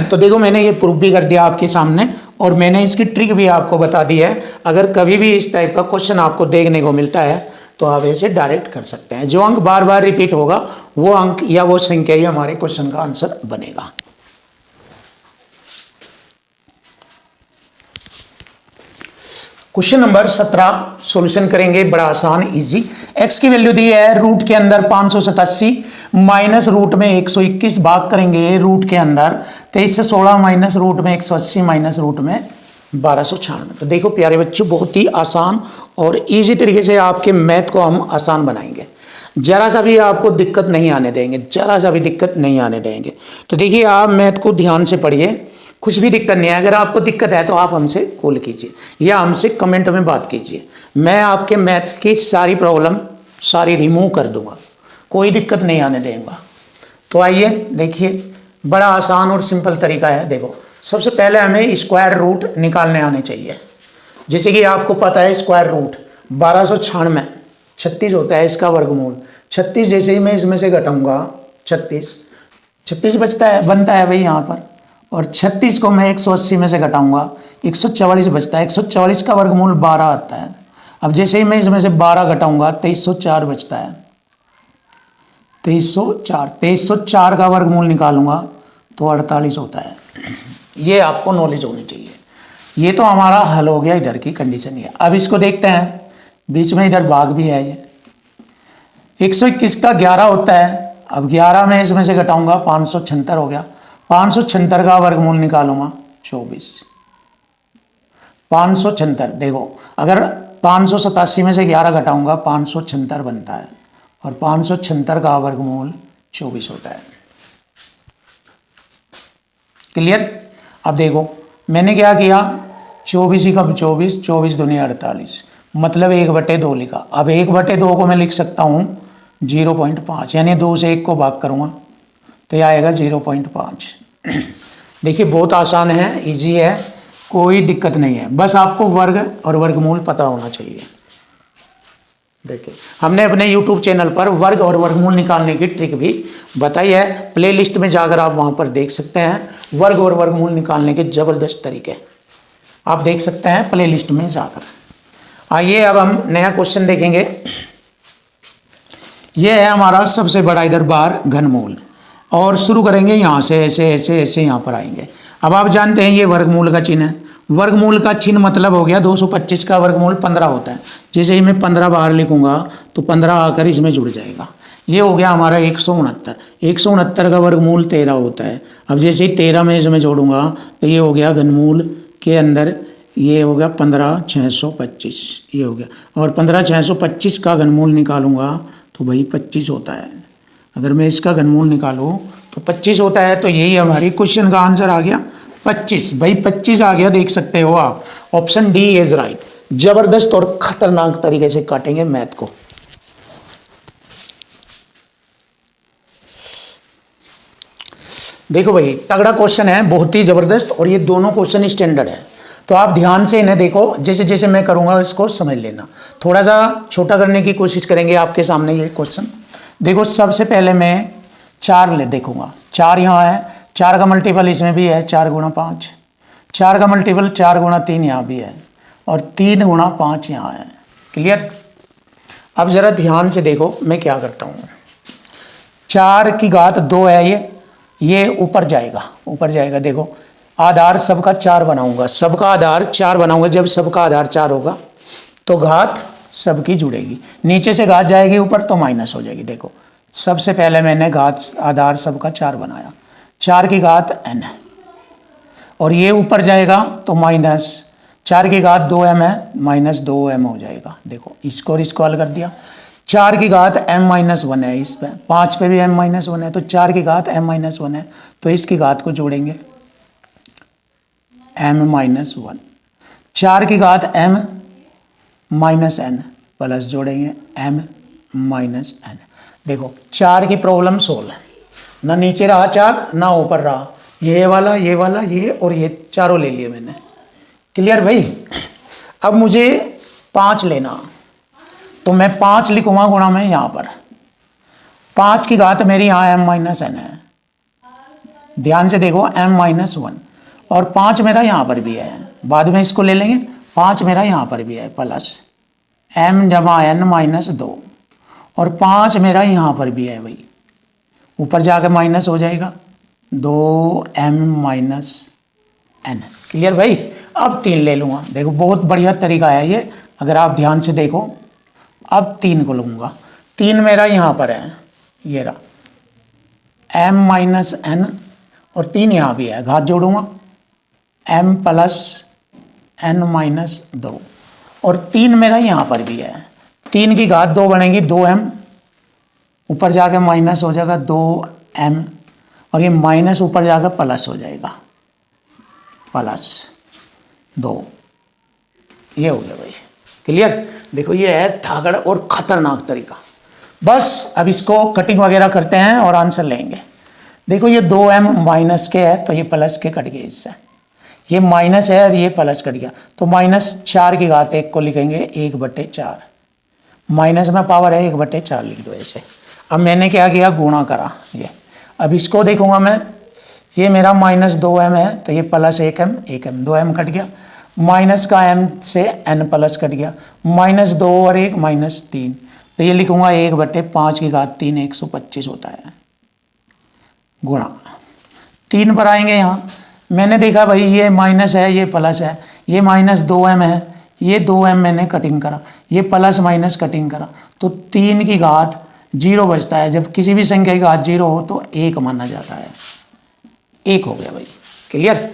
तो देखो मैंने ये प्रूफ भी कर दिया आपके सामने और मैंने इसकी ट्रिक भी आपको बता दी है। अगर कभी भी इस टाइप का क्वेश्चन आपको देखने को मिलता है तो आप ऐसे डायरेक्ट कर सकते हैं। जो अंक बार बार रिपीट होगा वो अंक या वो संख्या ही हमारे क्वेश्चन का आंसर बनेगा। क्वेश्चन नंबर 17 सॉल्यूशन करेंगे, बड़ा आसान इजी। x की वैल्यू दी है रूट के अंदर 587 माइनस रूट में 121 भाग करेंगे रूट के अंदर 23 से 16 माइनस रूट में 180 माइनस रूट में 1296। तो देखो प्यारे बच्चों बहुत ही आसान और इजी तरीके से आपके मैथ को हम आसान बनाएंगे, जरा सा भी आपको दिक्कत नहीं आने देंगे, जरा सा भी दिक्कत नहीं आने देंगे। तो देखिए आप मैथ को ध्यान से पढ़िए, कुछ भी दिक्कत नहीं है। अगर आपको दिक्कत है तो आप हमसे कॉल कीजिए या हमसे कमेंट में बात कीजिए, मैं आपके मैथ की सारी प्रॉब्लम सारी रिमूव कर दूंगा, कोई दिक्कत नहीं आने देंगे। तो आइए देखिए बड़ा आसान और सिंपल तरीका है। देखो सबसे पहले हमें स्क्वायर रूट निकालने आने चाहिए। जैसे कि आपको पता है स्क्वायर रूट 1296 36 होता है, इसका वर्गमूल 36। जैसे ही मैं इसमें से घटाऊंगा 36 बनता है भाई यहाँ पर, और 36 को मैं 180 में से घटाऊंगा 144 बचता है। 144 का वर्गमूल 12 आता है। अब जैसे ही मैं इसमें से 12 घटाऊंगा 2304 बचता है। 2304 का वर्गमूल निकालूंगा तो 48 होता है। ये आपको नॉलेज होनी चाहिए। ये तो हमारा हल हो गया, इधर की कंडीशन है। अब इसको देखते हैं, बीच में इधर भाग भी है। ये 121 का 11 होता है। अब 11 में इसमें से घटाऊंगा 576 हो गया। 576 का वर्गमूल निकालूंगा 24। 576 देखो, अगर 587 में से 11 घटाऊंगा 576 बनता है और 576 का वर्गमूल 24 होता है। क्लियर? अब देखो मैंने क्या किया, 24 ही कब 24, 24 दूनी 48, मतलब 1/2 लिखा। अब 1/2 को मैं लिख सकता हूँ 0.5, यानी 2 से 1 को भाग करूँगा तो यह आएगा 0.5। देखिए बहुत आसान है, इजी है, कोई दिक्कत नहीं है, बस आपको वर्ग और वर्गमूल पता होना चाहिए। देखिए हमने अपने YouTube चैनल पर वर्ग और वर्गमूल निकालने की ट्रिक भी बताई है, प्लेलिस्ट में जाकर आप वहां पर देख सकते हैं। वर्ग और वर्गमूल निकालने के ज़बरदस्त तरीके आप देख सकते हैं प्लेलिस्ट में जाकर। आइए अब हम नया क्वेश्चन देखेंगे। यह है हमारा सबसे बड़ा इधर बार घनमूल, और शुरू करेंगे यहाँ से, ऐसे ऐसे ऐसे यहाँ पर आएंगे। अब आप जानते हैं ये वर्गमूल का चिन्ह है। वर्गमूल का चिन्ह मतलब हो गया 225 का वर्गमूल 15 होता है। जैसे ही मैं 15 बाहर लिखूंगा तो 15 आकर इसमें जुड़ जाएगा। ये हो गया हमारा 169। 169 का वर्गमूल 13 होता है। अब जैसे ही 13 में इसमें जोड़ूंगा तो ये हो गया घनमूल के अंदर, ये हो गया 15,625, ये हो गया। और 15,625 का घनमूल निकालूंगा तो भाई 25 होता है। अगर मैं इसका घनमूल निकालूँ तो 25 होता है। तो यही हमारी क्वेश्चन का आंसर आ गया 25। भाई 25 आ गया, देख सकते हो आप। Option D is right. जबरदस्त और खतरनाक तरीके से काटेंगे मैथ को। देखो भाई तगड़ा क्वेश्चन है, बहुत ही जबरदस्त, और ये दोनों क्वेश्चन स्टैंडर्ड है। तो आप ध्यान से इन्हें देखो, जैसे जैसे मैं करूंगा इसको समझ लेना। थोड़ा सा छोटा करने की कोशिश करेंगे आपके सामने ये क्वेश्चन। देखो सबसे पहले मैं 4 देखूंगा। 4 यहाँ है, 4 का मल्टीपल इसमें भी है 4 गुणा 5, 4 का मल्टीपल 4 गुणा 3 यहाँ भी है, और 3 गुणा 5 यहाँ है। क्लियर? अब जरा ध्यान से देखो मैं क्या करता हूँ। 4 की घात 2 है, ये ऊपर जाएगा, ऊपर जाएगा। देखो आधार सबका 4 बनाऊंगा, सबका आधार 4 बनाऊंगा। जब सबका आधार 4 होगा तो घात सबकी जुड़ेगी, नीचे से घात जाएगी ऊपर तो माइनस हो जाएगी। देखो सबसे पहले मैंने घात आधार सबका 4 बनाया, 4 की घात n है, और ये ऊपर जाएगा तो माइनस 4 की घात 2m है, माइनस 2m हो जाएगा। देखो इसको और इसको हल कर दिया। 4 की घात m-1 है, इस पे 5 पे भी m-1 है, तो 4 की घात m-1 है, तो इसकी घात को जोड़ेंगे m-1। 4 की घात m-n, प्लस जोड़ेंगे m माइनस n। देखो 4 की प्रॉब्लम सोल्व है, ना नीचे रहा 4 ना ऊपर रहा, ये वाला ये और ये चारों ले लिए मैंने। क्लियर भाई। अब मुझे 5 लेना, तो मैं 5 लिखूंगा गुणा में यहाँ पर, 5 की घात मेरी यहाँ m माइनस n है, ध्यान से देखो m माइनस 1, और 5 मेरा यहाँ पर भी है, बाद में इसको ले लेंगे, 5 मेरा यहाँ पर भी है प्लस m जमा n माइनस 2, और 5 मेरा यहाँ पर भी है भाई, ऊपर जाकर माइनस हो जाएगा 2m माइनस n। क्लियर भाई। अब 3 ले लूँगा, देखो बहुत बढ़िया तरीका है ये, अगर आप ध्यान से देखो। अब 3 को लूँगा, 3 मेरा यहाँ पर है, ये रहा m माइनस n, और 3 यहाँ भी है, घात जोड़ूंगा m प्लस n माइनस 2, और 3 मेरा यहाँ पर भी है, 3 की घात 2 बनेगी 2m, ऊपर जाकर माइनस हो जाएगा 2m, और ये माइनस ऊपर जाकर प्लस हो जाएगा प्लस 2, ये हो गया भाई। क्लियर। देखो ये है थागड़ और खतरनाक तरीका। बस अब इसको कटिंग वगैरह करते हैं और आंसर लेंगे। देखो ये 2m माइनस के है तो ये प्लस के कट गए, इससे ये माइनस है और ये प्लस कट गया, तो -4 की घात 1 को लिखेंगे 1/4, माइनस में पावर है 1/4 लिख दो ऐसे। अब मैंने क्या किया, गुणा करा ये। अब इसको देखूंगा मैं, ये मेरा -2m है तो ये प्लस 1m, 2m कट गया, माइनस का m से n प्लस कट गया, -2 और 1 -3, तो ये लिखूंगा 1/5 की घात 3 125 होता है, गुणा 3 पर आएंगे। यहाँ मैंने देखा भाई ये माइनस है ये प्लस है, ये -2m है, ये 2m मैंने कटिंग करा, ये प्लस माइनस कटिंग करा, तो 3 की घात 0 बचता है। जब किसी भी संख्या की घात 0 हो तो 1 माना जाता है, 1 हो गया भाई। क्लियर।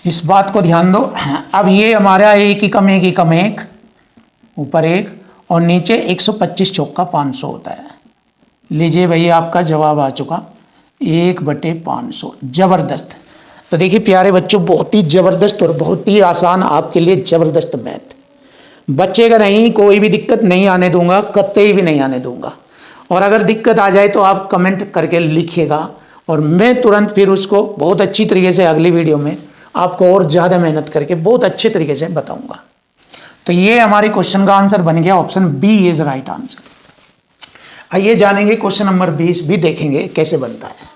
इस बात को ध्यान दो। अब ये हमारा 1 ही कम 1 ही कम 1, ऊपर 1 और नीचे 125 चौका 500 होता है। लीजिए भाई आपका जवाब आ चुका 1/500। जबरदस्त। तो देखिए प्यारे बच्चों, बहुत ही जबरदस्त और बहुत ही आसान आपके लिए जबरदस्त मैथ। बच्चे का नहीं, कोई भी दिक्कत नहीं आने दूंगा, कतई भी नहीं आने दूंगा। और अगर दिक्कत आ जाए तो आप कमेंट करके लिखिएगा और मैं तुरंत फिर उसको बहुत अच्छी तरीके से अगली वीडियो में आपको और ज़्यादा मेहनत करके बहुत अच्छे तरीके से बताऊंगा। तो ये हमारे क्वेश्चन का आंसर बन गया, option B is right answer. आइए जानेंगे क्वेश्चन नंबर 20 भी देखेंगे कैसे बनता है।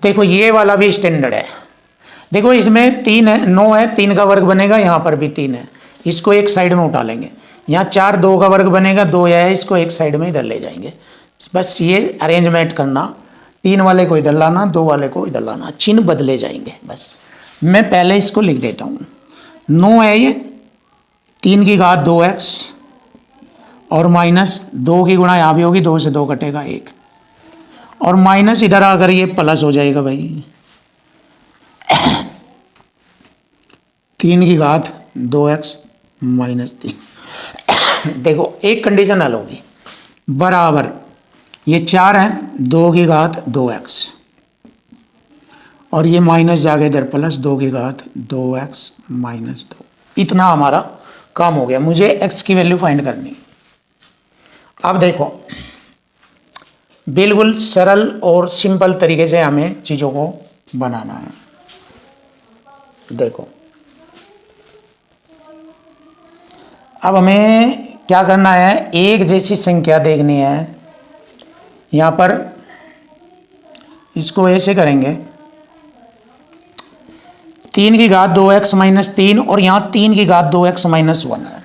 देखो ये वाला भी स्टैंडर्ड है। देखो इसमें 3 है, 9 है, 3 का वर्ग बनेगा, यहाँ पर भी 3 है, इसको एक साइड में उठा लेंगे। यहाँ 4 2 का वर्ग बनेगा, 2 है, इसको एक साइड में इधर ले जाएंगे। बस ये अरेंजमेंट करना, 3 वाले को इधर लाना, 2 वाले को इधर लाना, चिन्ह बदले जाएंगे। बस मैं पहले इसको लिख देता हूँ। 9 है ये, 3 की घात 2x और -2 की गुणा यहाँ भी होगी, 2 से 2 कटेगा 1, और माइनस इधर आकर ये प्लस हो जाएगा भाई। 3 की घात 2x -3। देखो एक कंडीशन हल होगी, बराबर ये 4 है, 2 की घात 2x और ये माइनस जाके इधर प्लस 2 की घात 2x -2। इतना हमारा काम हो गया। मुझे x की वैल्यू फाइंड करनी। अब देखो बिल्कुल सरल और सिंपल तरीके से हमें चीज़ों को बनाना है। देखो अब हमें क्या करना है, एक जैसी संख्या देखनी है। यहाँ पर इसको ऐसे करेंगे, 3 की घात 2x -3 और यहाँ 3 की घात 2x -1 है।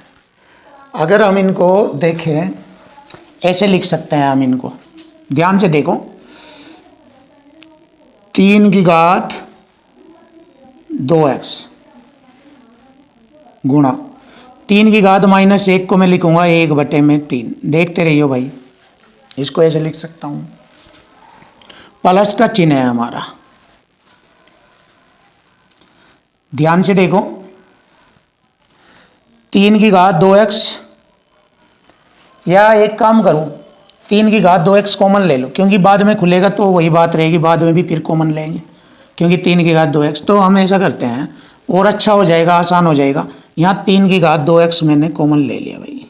अगर हम इनको देखें ऐसे लिख सकते हैं हम इनको, ध्यान से देखो, 3 की घात 2x गुणा 3 की घात -1 को मैं लिखूंगा 1/3। देखते रहियो भाई, इसको ऐसे लिख सकता हूं, प्लस का चिन्ह है हमारा। ध्यान से देखो, 3 की घात 2x, या एक काम करूं 3 की घात 2x कॉमन ले लो, क्योंकि बाद में खुलेगा तो वही बात रहेगी, बाद में भी फिर कॉमन लेंगे, क्योंकि 3 की घात 2x। तो हम ऐसा करते हैं और अच्छा हो जाएगा, आसान हो जाएगा। यहाँ 3 की घात 2x मैंने कॉमन ले लिया भाई,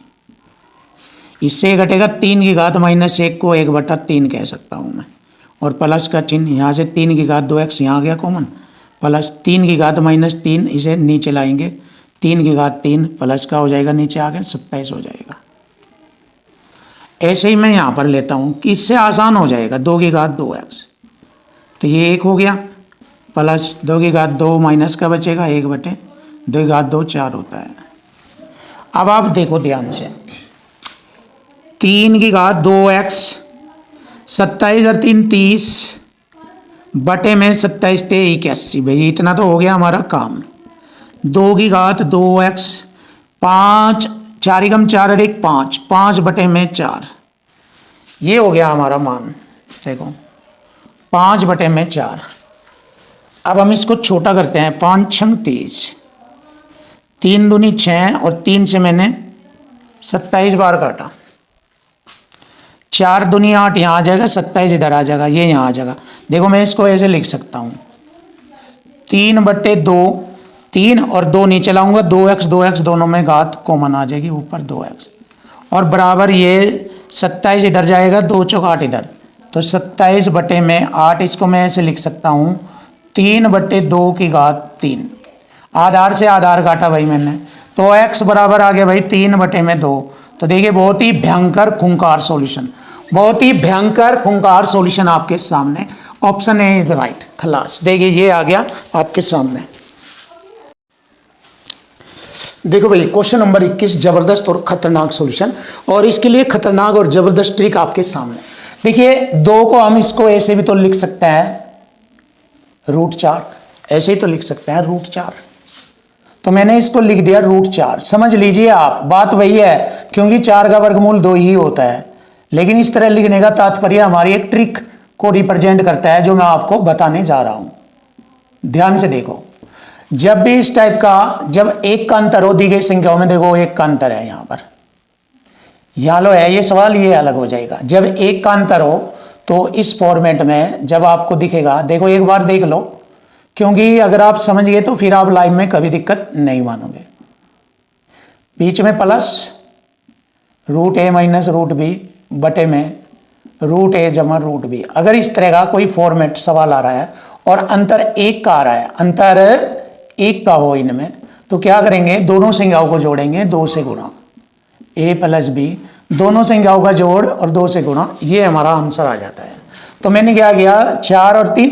इससे घटेगा 3 की घात माइनस 1 को 1/3 कह सकता हूँ मैं, और प्लस का चिन्ह यहाँ से 3 की घात 2x यहाँ आ गया कॉमन, प्लस 3 की घात माइनस 3 इसे नीचे लाएंगे, 3 की घात 3 प्लस का हो जाएगा नीचे आ गया 27 हो जाएगा। ऐसे ही मैं यहाँ पर लेता हूँ कि इससे आसान हो जाएगा, 2 की घात 2x, तो ये 1 हो गया, प्लस 2 की घात 2 माइनस का बचेगा 1/2 की घात 2 4 होता है। अब आप देखो ध्यान से, 3 की घात 2x, 27 और 3 30 बटे में 27 × 81, भाई इतना तो हो गया हमारा काम। 2 की घात 2x, 5 4 एकम 4 और 1 5, 5 बटे में 4, ये हो गया हमारा मान। देखो 5 बटे में 4। अब हम इसको छोटा करते हैं, 5 छंग 30, 3 दूनी 6 और 3 से मैंने 27 बार काटा, 4 दूनी 8 यहाँ आ जाएगा, 27 इधर आ जाएगा, ये यहाँ आ जाएगा। देखो मैं इसको ऐसे लिख सकता हूँ, 3/2, 3 और 2 नीचे लाऊंगा, 2x दोनों में घात कॉमन आ जाएगी, ऊपर 2x और बराबर ये 27 इधर जाएगा, 2 चौक 8 इधर, तो 27 बटे में 8, इसको मैं ऐसे लिख सकता हूँ 3/2 की घात 3। आधार से आधार काटा भाई मैंने, तो x बराबर आ गया भाई 3/2। तो देखिए बहुत ही भयंकर खूंखार सॉल्यूशन, बहुत ही भयंकर खूंखार सॉल्यूशन आपके सामने। ऑप्शन ए इज राइट, खलास। देखिए ये आ गया आपके सामने। देखो भाई क्वेश्चन नंबर 21, जबरदस्त और खतरनाक सॉल्यूशन, और इसके लिए खतरनाक और जबरदस्त ट्रिक आपके सामने। देखिए 2 को हम इसको ऐसे भी तो लिख सकते हैं √4, ऐसे ही तो लिख सकते हैं √4, तो मैंने इसको लिख दिया √4। समझ लीजिए आप, बात वही है, क्योंकि 4 का वर्गमूल 2 ही होता है, लेकिन इस तरह लिखने का तात्पर्य हमारी एक ट्रिक को रिप्रेजेंट करता है जो मैं आपको बताने जा रहा हूं। ध्यान से देखो, जब भी इस टाइप का, जब एक का अंतर हो दी गई संख्याओं में, देखो एक का अंतर है यहां पर, यहां लो है ये सवाल, ये अलग हो जाएगा। जब एक का अंतर हो तो इस फॉर्मेट में जब आपको दिखेगा, देखो एक बार देख लो, क्योंकि अगर आप समझ गए तो फिर आप लाइफ में कभी दिक्कत नहीं मानोगे। बीच में प्लस √a माइनस √b बटे में √a जमा √b। अगर इस तरह का कोई फॉर्मेट सवाल आ रहा है और अंतर 1 का आ रहा है, अंतर 1 का हो इनमें, तो क्या करेंगे, दोनों संख्याओं को जोड़ेंगे 2 से गुणा, a + b, दोनों संख्याओं का जोड़ और 2 से गुणा, ये हमारा आंसर आ जाता है। तो मैंने क्या किया, 4 और 3,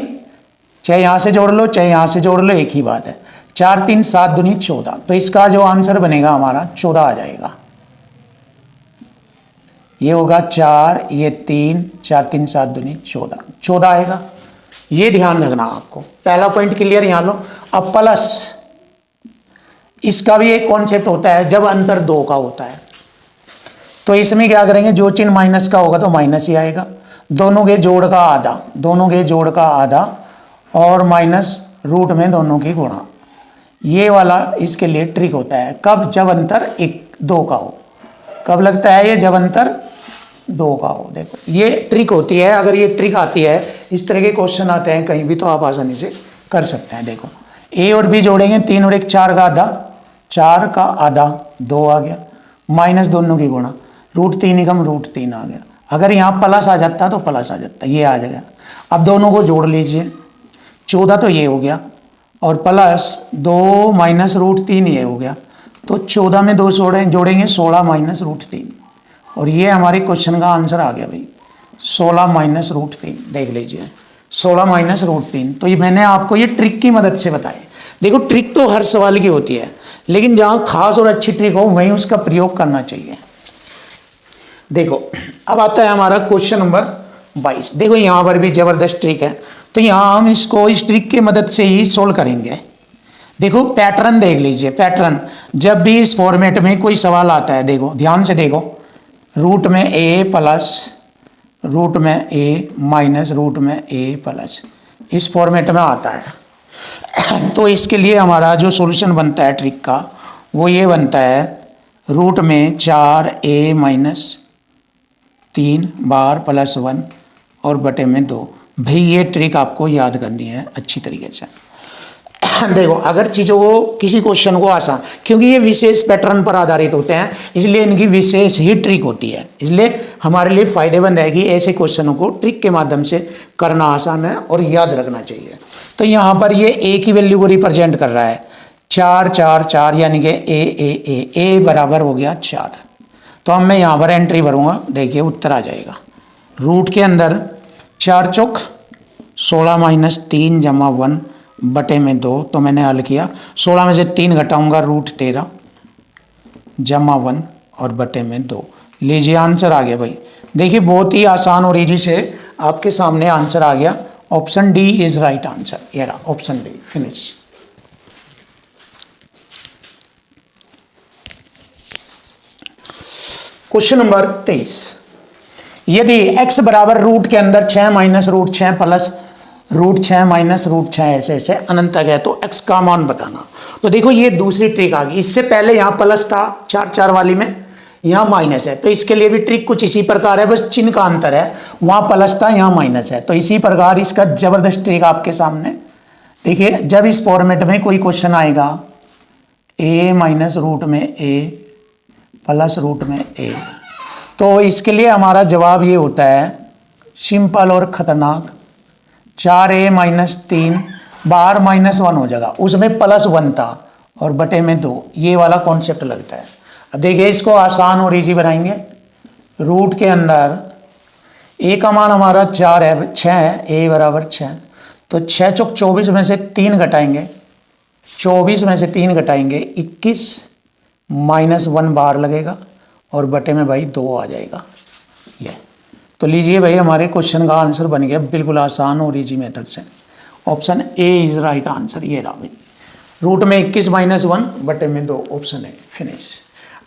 चाहे यहां से जोड़ लो चाहे यहां से जोड़ लो, एक ही बात है। 4 3 7 दूनी 14, तो इसका जो आंसर बनेगा हमारा 14 आ जाएगा। ये होगा 4, ये 3, 4 3 7 दूनी 14 आएगा। ये ध्यान रखना आपको, पहला पॉइंट क्लियर यहां लो। अब प्लस, इसका भी एक कॉन्सेप्ट होता है, जब अंतर 2 का होता है तो इसमें क्या करेंगे, जो चिन्ह माइनस का होगा तो माइनस ही आएगा, दोनों के जोड़ का आधा, दोनों के जोड़ का आधा, और माइनस रूट में दोनों की गुणा। ये वाला इसके लिए ट्रिक होता है, कब, जब अंतर 2 का हो। कब लगता है ये, जब अंतर 2 का हो। देखो ये ट्रिक होती है, अगर ये ट्रिक आती है, इस तरह के क्वेश्चन आते हैं कहीं भी, तो आप आसानी से कर सकते हैं। देखो a और b जोड़ेंगे, 3 और 1 4 का आधा, 4 का आधा 2 आ गया, माइनस दोनों की गुणा, √3 एकम √3 आ गया। अगर यहाँ प्लस आ जाता तो प्लस आ जाता, ये आ जाएगा। अब दोनों को जोड़ लीजिए, 14 तो ये हो गया, और प्लस 2 माइनस √3 ये हो गया, तो 14 में 2 जोड़ेंगे 16 माइनस √3, और ये हमारे क्वेश्चन का आंसर आ गया भाई, 16 माइनस √3। देख लीजिए 16 माइनस √3। तो ये मैंने आपको ये ट्रिक की मदद से बताया। देखो ट्रिक तो हर सवाल की होती है, लेकिन जहाँ खास और अच्छी ट्रिक हो वहीं उसका प्रयोग करना चाहिए। देखो अब आता है हमारा क्वेश्चन नंबर 22। देखो यहाँ पर भी जबरदस्त ट्रिक है, तो यहाँ हम इसको इस ट्रिक की मदद से ही सोल्व करेंगे। देखो पैटर्न देख लीजिए, पैटर्न जब भी इस फॉर्मेट में कोई सवाल आता है, देखो ध्यान से देखो, रूट में a प्लस रूट में a माइनस रूट में a प्लस, इस फॉर्मेट में आता है। तो इसके लिए हमारा जो सॉल्यूशन बनता है ट्रिक का, वो ये बनता है, रूट में 4a माइनस 3 बार प्लस 1 और बटे में 2। भाई ये ट्रिक आपको याद करनी है अच्छी तरीके से। देखो अगर चीज़ों को किसी क्वेश्चन को आसान, क्योंकि ये विशेष पैटर्न पर आधारित होते हैं इसलिए इनकी विशेष ही ट्रिक होती है, इसलिए हमारे लिए फायदेमंद है कि ऐसे क्वेश्चनों को ट्रिक के माध्यम से करना आसान है और याद रखना चाहिए। तो यहाँ पर ये ए की वैल्यू को रिप्रेजेंट कर रहा है 4 4 4, यानी कि ए बराबर हो गया 4। तो अब मैं यहाँ पर एंट्री भरूँगा, देखिए उत्तर आ जाएगा। रूट के अंदर 4 चौक 16 माइनस 3 जमा 1 बटे में 2, तो मैंने हल किया 16 में से 3 घटाऊंगा रूट 13 जमा 1 और बटे में 2। लीजिए आंसर आ गया भाई। देखिए बहुत ही आसान और इजी से आपके सामने आंसर आ गया। Option D is right answer. ये रहा option D, finish. Question number 23, यदि x बराबर रूट के अंदर 6 minus root 6 plus root 6 minus root 6 ऐसे ऐसे अनंत तक है तो x का मान बताना। तो देखो ये दूसरी ट्रिक आ गई। इससे पहले यहाँ प्लस था 4 4 वाली में, यहाँ माइनस है, तो इसके लिए भी ट्रिक कुछ इसी प्रकार है, बस चिन्ह का अंतर है। वहाँ प्लस था, यहाँ माइनस है, तो इसी प्रकार इसका जबरदस्त ट्रिक आपके सामने। देखिए जब इस फॉर्मेट में कोई क्वेश्चन आएगा a माइनस रूट में a प्लस रूट में a, तो इसके लिए हमारा जवाब ये होता है सिंपल और खतरनाक। 4a माइनस 3 बाहर -1 हो जाएगा, उसमें +1 था और बटे में 2, ये वाला कॉन्सेप्ट लगता है। अब देखिए इसको आसान और इजी बनाएंगे। रूट के अंदर a का मान हमारा 4 है, 6 है, a बराबर 6, तो 6 चौक 24 में से 3 घटाएंगे, 24 में से 3 घटाएंगे 21 -1 बाहर लगेगा और बटे में भाई 2 आ जाएगा ये। तो लीजिए भाई हमारे क्वेश्चन का आंसर बन गया बिल्कुल आसान और इजी मेथड से। Option A is right answer. ये रहा भाई, रूट में 21 -1 बटे में 2, ऑप्शन ए, फिनिश।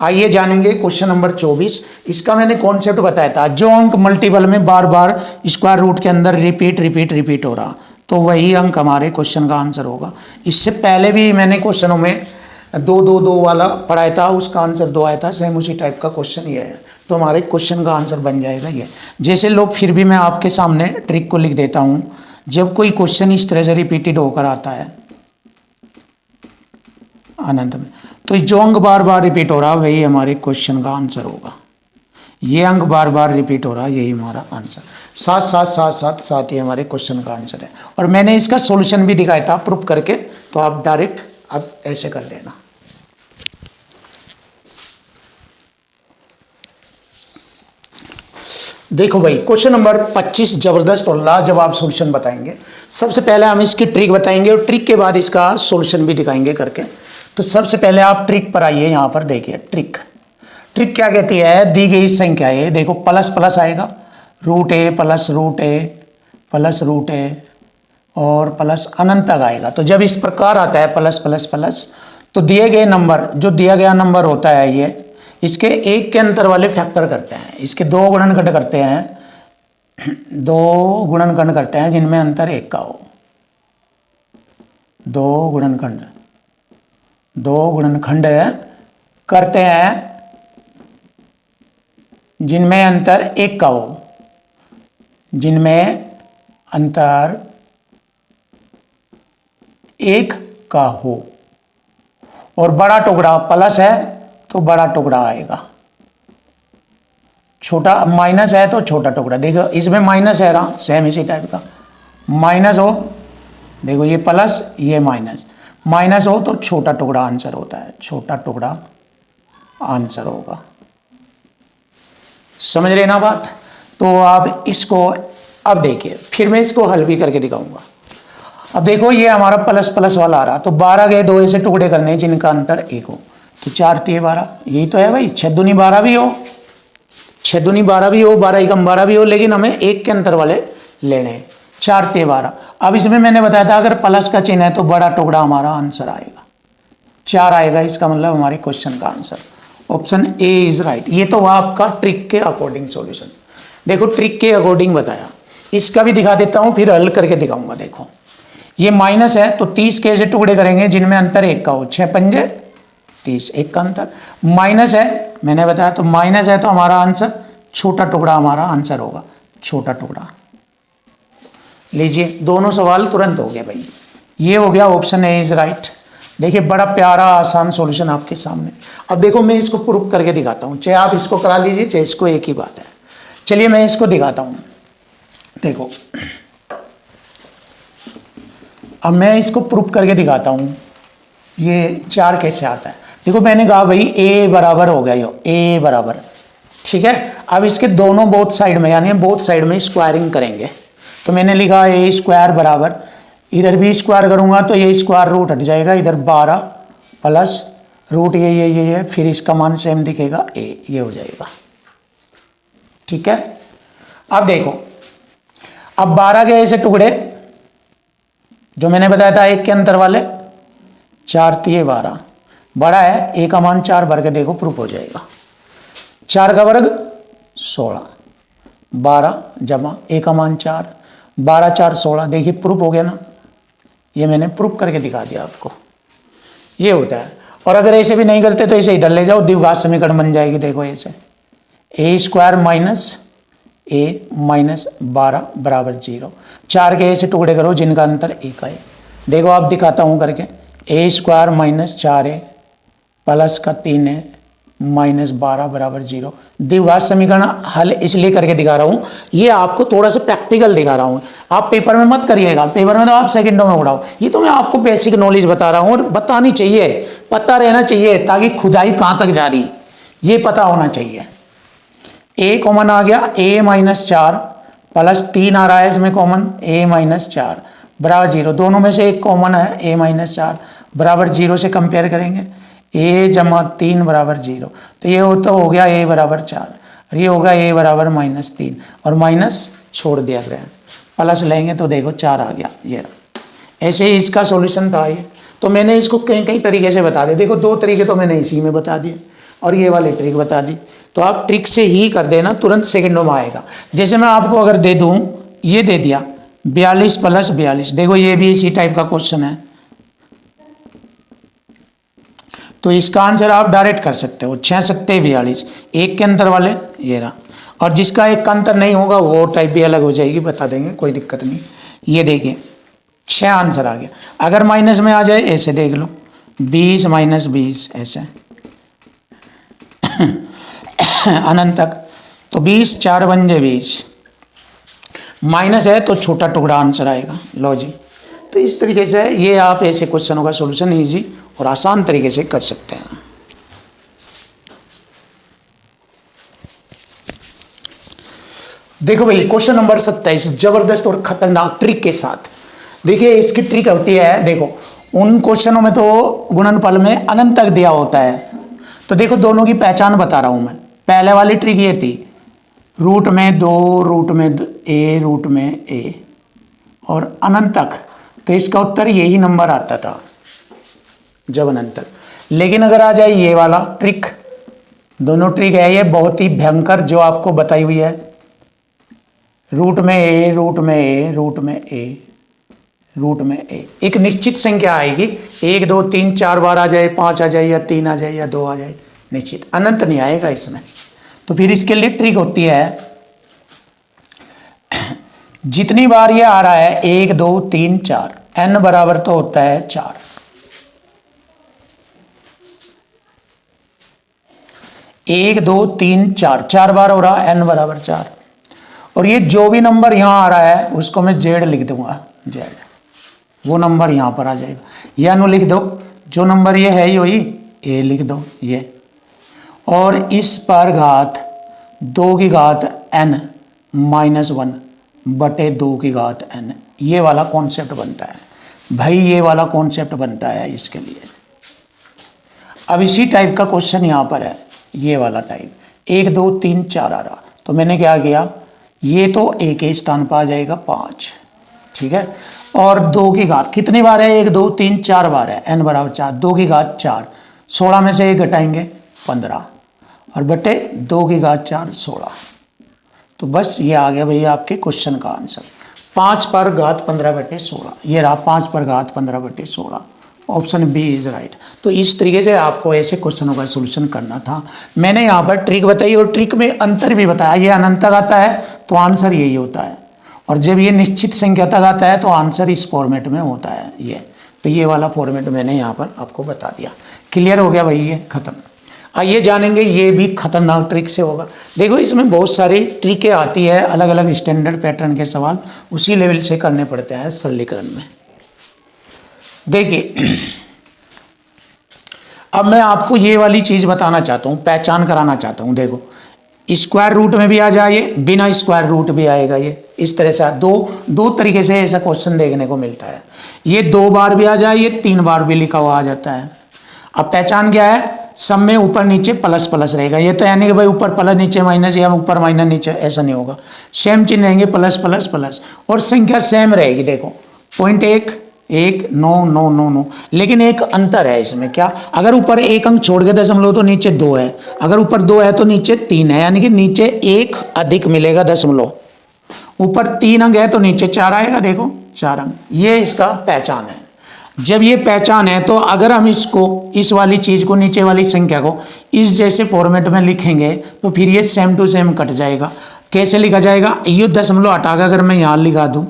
आइए जानेंगे क्वेश्चन नंबर 24। इसका मैंने कॉन्सेप्ट बताया था, जो अंक मल्टीपल में बार बार स्क्वायर रूट के अंदर रिपीट हो रहा, तो वही अंक हमारे क्वेश्चन का आंसर होगा। इससे पहले भी मैंने क्वेश्चनों में 2 2 2 वाला पढ़ाया था, उसका आंसर 2 आया था, सेम उसी टाइप का क्वेश्चन ये है, तो हमारे क्वेश्चन का आंसर बन जाएगा ये। जैसे लोग, फिर भी मैं आपके सामने ट्रिक को लिख देता हूँ। जब कोई क्वेश्चन इस तरह से रिपीटेड होकर आता है अनंत में, तो जो अंक बार बार रिपीट हो रहा वही हमारे क्वेश्चन का आंसर होगा। ये अंक बार बार रिपीट हो रहा, यही हमारा आंसर। साथ साथ साथ साथ साथ ही हमारे क्वेश्चन का आंसर है। और मैंने इसका सॉल्यूशन भी दिखाया था प्रूफ करके, तो आप डायरेक्ट अब ऐसे कर लेना। देखो भाई क्वेश्चन नंबर 25 जबरदस्त और लाजवाब सॉल्यूशन बताएंगे। सबसे पहले हम इसकी ट्रिक बताएंगे और ट्रिक के बाद इसका सॉल्यूशन भी दिखाएंगे करके। तो सबसे पहले आप ट्रिक पर आइए। यहाँ पर देखिए ट्रिक क्या कहती है, दी गई संख्या है, देखो प्लस प्लस आएगा, रूट ए प्लस रूट ए प्लस रूट ए और प्लस अनंत तक आएगा। तो जब इस प्रकार आता है प्लस प्लस प्लस, तो दिए गए नंबर, जो दिया गया नंबर होता है ये, इसके एक के अंतर वाले फैक्टर करते हैं, इसके 2 गुणनखंड करते हैं, 2 गुणनखंड करते हैं जिनमें अंतर 1 का हो। 2 गुणनखंड करते हैं जिनमें अंतर 1 का हो, जिनमें अंतर 1 का हो। और बड़ा टुकड़ा प्लस है तो बड़ा टुकड़ा आएगा, छोटा माइनस है तो छोटा टुकड़ा। देखो इसमें माइनस है रहा, सेम इसी टाइप का माइनस हो, देखो ये प्लस ये माइनस, माइनस हो तो छोटा टुकड़ा आंसर होता है, छोटा टुकड़ा आंसर होगा। समझ रहे ना बात? तो आप इसको अब देखिए, फिर मैं इसको हल भी करके दिखाऊंगा। अब देखो ये हमारा प्लस प्लस वाला आ रहा, तो 12 गए 2 ऐसे टुकड़े करने जिनका अंतर 1 हो, तो 4 3 12, यही तो है भाई। 6 दूनी 12 भी हो, 6 दूनी 12 भी हो, 12 एकम 12 भी हो, लेकिन हमें 1 के अंतर वाले लेने हैं। 4 3 12। अब इसमें मैंने बताया था अगर प्लस का चिन्ह है तो बड़ा टुकड़ा हमारा आंसर आएगा, 4 आएगा। इसका मतलब हमारे क्वेश्चन का answer option A is right. ये तो आपका ट्रिक के अकॉर्डिंग सॉल्यूशन। देखो ट्रिक के अकॉर्डिंग बताया, इसका भी दिखा देता हूं, फिर हल करके दिखाऊंगा। देखो ये माइनस है तो 30 के ऐसे टुकड़े करेंगे जिनमें अंतर 1 का हो, 6 पंजे 30, 1 का अंतर। माइनस है, मैंने बताया, तो माइनस है तो हमारा आंसर छोटा टुकड़ा हमारा आंसर होगा, छोटा टुकड़ा। लीजिए दोनों सवाल तुरंत हो गए भाई। ये हो गया, ऑप्शन ए इज राइट। देखिए बड़ा प्यारा आसान सॉल्यूशन आपके सामने। अब देखो मैं इसको प्रूफ करके दिखाता हूँ, चाहे आप इसको करा लीजिए चाहे इसको, एक ही बात है। चलिए मैं इसको दिखाता हूँ। देखो अब मैं इसको प्रूफ करके दिखाता हूँ, ये 4 कैसे आता है। देखो मैंने कहा भाई a बराबर हो गया, यो a बराबर, ठीक है। अब इसके दोनों बोथ साइड में, यानी बोथ साइड में स्क्वायरिंग करेंगे। तो मैंने लिखा a स्क्वायर बराबर, इधर भी स्क्वायर करूंगा तो ये स्क्वायर रूट हट जाएगा, इधर 12 प्लस रूट ये है, फिर इसका मान सेम दिखेगा a, ये हो जाएगा, ठीक है। अब देखो, अब 12 के ऐसे टुकड़े जो मैंने बताया था एक के अंतर वाले, 4 3 12 बड़ा है, a का मान 4 भर के देखो प्रूफ हो जाएगा। 4 का वर्ग 16, 12 जमा a का मान 4, 12 4 16, देखिए प्रूफ हो गया ना। ये मैंने प्रूफ करके दिखा दिया आपको, ये होता है। और अगर ऐसे भी नहीं करते तो ऐसे इधर ले जाओ, द्विघात समीकरण बन जाएगी। देखो ऐसे a square minus a minus 12 बराबर 0। 4 के ऐसे टुकड़े करो जिनका अंतर 1 है। देखो आप दिखाता हूँ करके, a square minus 4a plus का 3a माइनस 12 बराबर 0। द्विघात समीकरण हल इसलिए करके दिखा रहा हूँ, ये आपको थोड़ा सा प्रैक्टिकल दिखा रहा हूँ। आप पेपर में मत करिएगा, पेपर में तो आप सेकंडों में उड़ाओ। ये तो मैं आपको बेसिक नॉलेज बता रहा हूँ, और बतानी चाहिए, पता रहना चाहिए, ताकि खुदाई कहाँ तक जा रही ये पता होना चाहिए। a कॉमन आ गया, a माइनस 4 प्लस 3 आ रहा है इसमें कॉमन, a माइनस 4 बराबर 0। दोनों में से एक कॉमन है, a माइनस 4 बराबर 0 से कंपेयर करेंगे, a जमा 3 बराबर 0। तो ये तो हो गया a बराबर 4, और ये होगा a बराबर माइनस 3, और माइनस छोड़ दिया गया, प्लस लेंगे तो देखो 4 आ गया। ये ऐसे ही इसका सॉल्यूशन था ये। तो मैंने इसको कई कई तरीके से बता दिया। देखो 2 तरीके तो मैंने इसी में बता दिए, और ये वाली ट्रिक बता दी। तो आप ट्रिक से ही कर देना, तुरंत सेकंडों में आएगा। जैसे मैं आपको अगर दे दूं, ये दे दिया 42 प्लस 42, देखो ये भी इसी टाइप का क्वेश्चन है, तो इसका आंसर आप डायरेक्ट कर सकते हो, 6 सकते 42, एक के अंतर वाले ये रहा। और जिसका एक का अंतर नहीं होगा वो टाइप भी अलग हो जाएगी, बता देंगे, कोई दिक्कत नहीं। ये देखिए 6 आंसर आ गया। अगर माइनस में आ जाए ऐसे देख लो, 20 माइनस 20 ऐसे अनंत तक, तो 20 4 बन जाए 20, माइनस है तो छोटा टुकड़ा आंसर आएगा। लो जी, तो इस तरीके से ये आप ऐसे क्वेश्चनों का सॉल्यूशन इजी और आसान तरीके से कर सकते हैं। देखो भाई क्वेश्चन नंबर 27 जबरदस्त और खतरनाक ट्रिक के साथ। देखिए इसकी ट्रिक होती है, देखो उन क्वेश्चनों में तो गुणनफल में अनंत तक दिया होता है, तो देखो दोनों की पहचान बता रहा हूं मैं। पहले वाली ट्रिक ये थी, रूट में 2 रूट में a रूट में a और अनंत तक, तो इसका उत्तर यही नंबर आता था जब अनंत तक। लेकिन अगर आ जाए ये वाला ट्रिक, दोनों ट्रिक है ये बहुत ही भयंकर जो आपको बताई हुई है, रूट में a रूट में a रूट में a रूट में a, एक निश्चित संख्या आएगी, 1 2 3 4 बार आ जाए, 5 आ जाए या 3 आ जाए या 2 आ जाए, निश्चित अनंत नहीं आएगा इसमें। तो फिर इसके लिए ट्रिक होती है, जितनी बार ये आ रहा है 1 2 3 4, n बराबर तो होता है 4, 1 2 3 4 4 बार हो रहा है, n बराबर 4। और ये जो भी नंबर यहां आ रहा है उसको मैं जेड लिख दूंगा, जेड, वो नंबर यहां पर आ जाएगा। या नो लिख दो, जो नंबर ये है वही ए लिख दो ये, और इस पर घात 2 की घात n माइनस 1 बटे 2 की घात n, ये वाला कॉन्सेप्ट बनता है भाई, ये वाला कॉन्सेप्ट बनता है इसके लिए। अब इसी टाइप का क्वेश्चन यहाँ पर है, ये वाला टाइप 1 2 3 4 आ रहा, तो मैंने क्या किया, ये तो a के स्थान पर आ जाएगा 5, ठीक है। और 2 की घात कितनी बार है, 1 2 3 4 बार है, n बराबर 4, 2 की घात 4, 16 में से 1 घटाएंगे 15, और बटे 2 की घात 4 16। तो बस ये आ गया भैया आपके क्वेश्चन का आंसर, 5 पर घात 15 बटे 16, ये रहा 5 पर घात 15 बटे 16, ऑप्शन बी इज राइट। तो इस तरीके से आपको ऐसे क्वेश्चनों का सॉल्यूशन करना था। मैंने यहाँ पर ट्रिक बताई और ट्रिक में अंतर भी बताया, ये अनंत तक आता है तो आंसर यही होता है, और जब ये निश्चित संख्या तक आता है तो आंसर इस फॉर्मेट में होता है ये। तो ये वाला फॉर्मेट मैंने यहाँ पर आपको बता दिया। क्लियर हो गया भाई, ये खत्म। आइए जानेंगे, ये भी खतरनाक ट्रिक से होगा। देखो इसमें बहुत सारी ट्रिकें आती है, अलग अलग स्टैंडर्ड पैटर्न के सवाल उसी लेवल से करने पड़ते हैं सरलीकरण में। देखिए अब मैं आपको ये वाली चीज़ बताना चाहता हूँ, पहचान कराना चाहता हूँ। देखो स्क्वायर रूट में भी आ जाए, बिना स्क्वायर रूट भी आएगा। ये इस तरह से दो तरीके से ऐसा क्वेश्चन देखने को मिलता है। ये 2 बार भी आ जाए, ये 3 बार भी लिखा हुआ आ जाता है। अब पहचान क्या है, सब में ऊपर नीचे प्लस प्लस रहेगा। ये तो यानी कि भाई ऊपर प्लस नीचे माइनस या ऊपर माइनस नीचे, ऐसा नहीं होगा। सेम चिन्ह रहेंगे, प्लस प्लस प्लस, और संख्या सेम रहेगी। देखो 0.1 1 9 9 9 9, लेकिन एक अंतर है इसमें। क्या, अगर ऊपर 1 अंक छोड़ के दशमलव तो नीचे 2 है, अगर ऊपर 2 है तो नीचे 3 है, यानी कि नीचे 1 अधिक मिलेगा दशमलव। ऊपर 3 अंक है तो नीचे 4 आएगा। देखो 4 अंक, ये इसका पहचान है। जब ये पहचान है तो अगर हम इसको, इस वाली चीज को, नीचे वाली संख्या को इस जैसे फॉर्मेट में लिखेंगे तो फिर ये सेम टू सेम कट जाएगा। कैसे लिखा जाएगा, ये दशमलव हटाकर अगर मैं यहाँ लिखा दूँ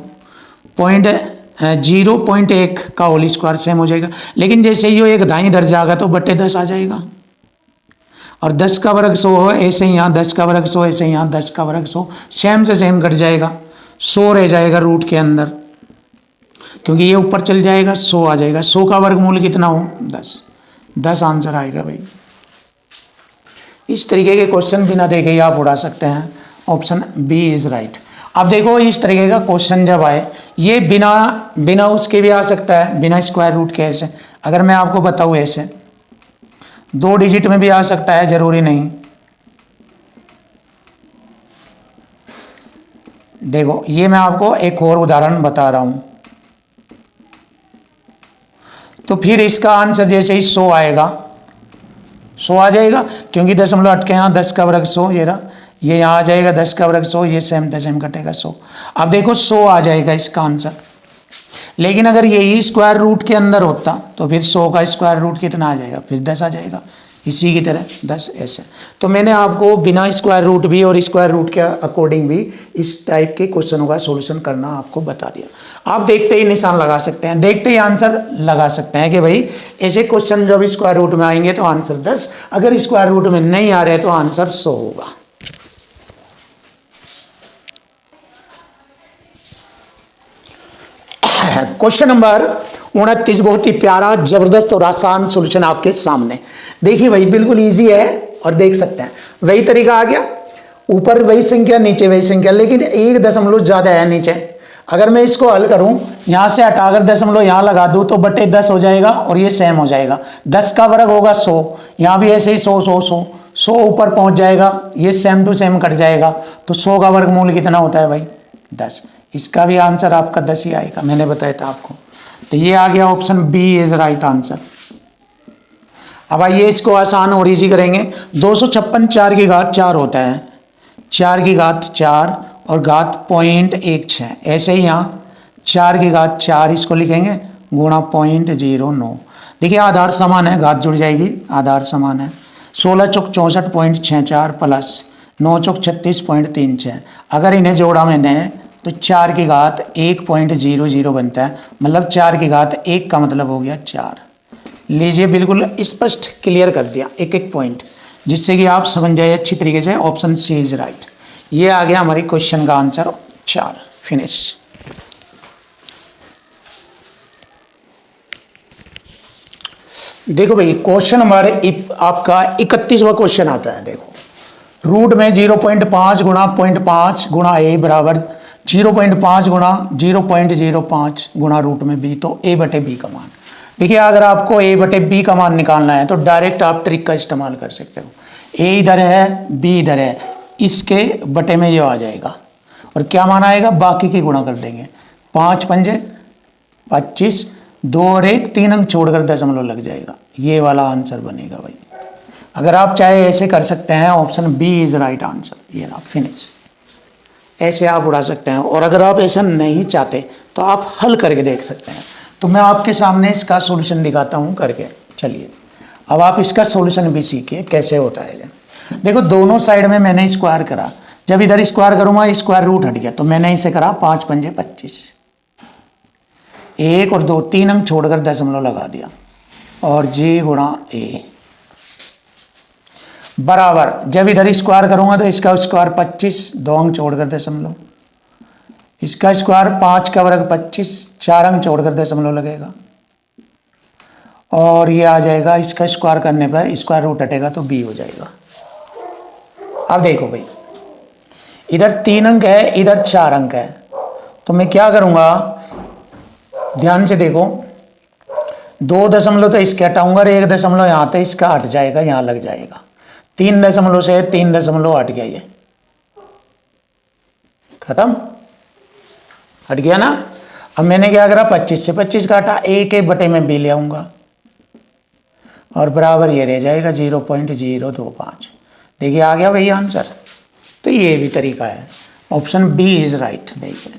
0.1 का होल स्क्वायर सेम हो जाएगा। लेकिन जैसे ये एक दाई इधर जाएगा तो बटे 10 आ जाएगा, और 10 का वर्ग 100 हो, ऐसे ही यहाँ 10 का वर्ग 100, ऐसे यहाँ 10 का वर्ग 100, सेम से सेम कट जाएगा। 100 रह जाएगा रूट के अंदर, क्योंकि ये ऊपर चल जाएगा, 100 आ जाएगा। 100 का वर्गमूल कितना हो, 10 आंसर आएगा भाई। इस तरीके के क्वेश्चन बिना देखे ही आप उड़ा सकते हैं। Option B is right. अब देखो इस तरीके का क्वेश्चन जब आए, ये बिना उसके भी आ सकता है, बिना स्क्वायर रूट के। ऐसे अगर मैं आपको बताऊँ, ऐसे 2 डिजिट में भी आ सकता है, जरूरी नहीं। देखो ये मैं आपको एक और उदाहरण बता रहा हूं। तो फिर इसका आंसर जैसे ही 100 आएगा, 100 आ जाएगा, क्योंकि दशमलव हट के यहाँ 10 का वर्ग 100, ये रहा, ये यहाँ आ जाएगा 10 का वर्ग 100, ये सेम टू सेम कटेगा 100। अब देखो 100 आ जाएगा इसका आंसर। लेकिन अगर यही स्क्वायर रूट के अंदर होता तो फिर 100 का स्क्वायर रूट कितना आ जाएगा, फिर 10 आ जाएगा। इसी की तरह 10 ऐसे। तो मैंने आपको बिना स्क्वायर रूट भी और स्क्वायर रूट के अकॉर्डिंग भी इस टाइप के क्वेश्चनों का सॉल्यूशन करना आपको बता दिया। आप देखते ही निशान लगा सकते हैं, देखते ही आंसर लगा सकते हैं कि भाई ऐसे क्वेश्चन जब स्क्वायर रूट में आएंगे तो आंसर 10, अगर स्क्वायर रूट में नहीं आ रहे तो आंसर 100 होगा। क्वेश्चन नंबर 29 बहुत ही प्यारा, जबरदस्त और आसान सॉल्यूशन आपके सामने। देखिए भाई बिल्कुल इजी है, और देख सकते हैं वही तरीका आ गया, ऊपर वही संख्या नीचे वही संख्या, लेकिन 1 दशमलव ज्यादा है नीचे। अगर मैं इसको हल करूं, यहां से हटाकर दशमलव यहां लगा दूं तो बटे 10 हो जाएगा, और ये सेम हो जाएगा। 10 का वर्ग होगा 100, यहां भी ऐसे ही 100 100 100 100 ऊपर पहुंच जाएगा, ये सेम टू सेम कट जाएगा। तो 100 का वर्गमूल कितना होता है भाई, 10। इसका भी आंसर आपका 10 ही आएगा, मैंने बताया था आपको। तो ये आ गया option B is right answer. अब आइए इसको आसान और इजी करेंगे। 256 4 की घात 4 होता है, 4 की घात 4 और घात 0.16। ऐसे ही यहाँ 4 की घात 4 इसको लिखेंगे गुणा 0.09। देखिए आधार समान है, घात जुड़ जाएगी, आधार समान है। 16 चौक 64.64 प्लस 9 चौक 36.36। अगर इन्हें जोड़ा मैंने तो 4 की घात 1.00 बनता है, मतलब 4 की घात 1 का मतलब हो गया 4। लीजिए बिल्कुल स्पष्ट क्लियर कर दिया एक एक पॉइंट, जिससे कि आप समझ जाए अच्छी तरीके से। Option C is right. ये आ गया हमारी क्वेश्चन का आंसर 4। फिनिश। देखो भाई क्वेश्चन हमारे आपका 31वां क्वेश्चन आता है। देखो रूट में 0.5 गुणा 0.5 गुणा ए बराबर 0.5 गुणा 0.05 गुणा रूट में बी, तो ए बटे बी का मान। देखिए अगर आपको ए बटे बी का मान निकालना है तो डायरेक्ट आप ट्रिक का इस्तेमाल कर सकते हो। ए इधर है, बी इधर है, इसके बटे में ये आ जाएगा, और क्या मान आएगा, बाकी की गुणा कर देंगे। 5 पंजे 25, 2 और 1, 3 अंक छोड़कर दशमलव लग जाएगा, ये वाला आंसर बनेगा भाई। अगर आप चाहे ऐसे कर सकते हैं, option B is right answer. ये ना फिनिश। ऐसे आप उड़ा सकते हैं, और अगर आप ऐसा नहीं चाहते तो आप हल करके देख सकते हैं। तो मैं आपके सामने इसका सॉल्यूशन दिखाता हूं करके। चलिए अब आप इसका सॉल्यूशन भी सीखिए कैसे होता है। देखो दोनों साइड में मैंने स्क्वायर करा, जब इधर स्क्वायर करूंगा स्क्वायर रूट हट गया, तो मैंने इसे करा 5 पंजे 25, 1 और 2 3 अंक छोड़कर दशमलव लगा दिया, और जी गुणा ए बराबर, जब इधर स्क्वायर करूंगा तो इसका स्क्वायर 25, 2 अंक छोड़कर दशमलव, इसका स्क्वायर 5 का वर्ग 25, 4 अंक छोड़कर दशमलव लगेगा, और ये आ जाएगा, इसका स्क्वायर करने पर स्क्वायर रूट हटेगा तो बी हो जाएगा। अब देखो भाई, इधर 3 अंक है, इधर 4 अंक है, तो मैं क्या करूंगा, ध्यान से देखो, 2 दशमलव तो इसके हटाऊंगा और 1 दशमलव यहां तो इसका हट जाएगा, यहां लग जाएगा, 3 दशमलव से 3 दशमलव हट गया, ये खत्म, हट गया ना। अब मैंने क्या करा, 25 से 25 काटा, 1 बटे में बी ले आऊंगा, और बराबर ये रह जाएगा 0.025। देखिए आ गया वही आंसर। तो ये भी तरीका है, ऑप्शन बी इज राइट। देखिए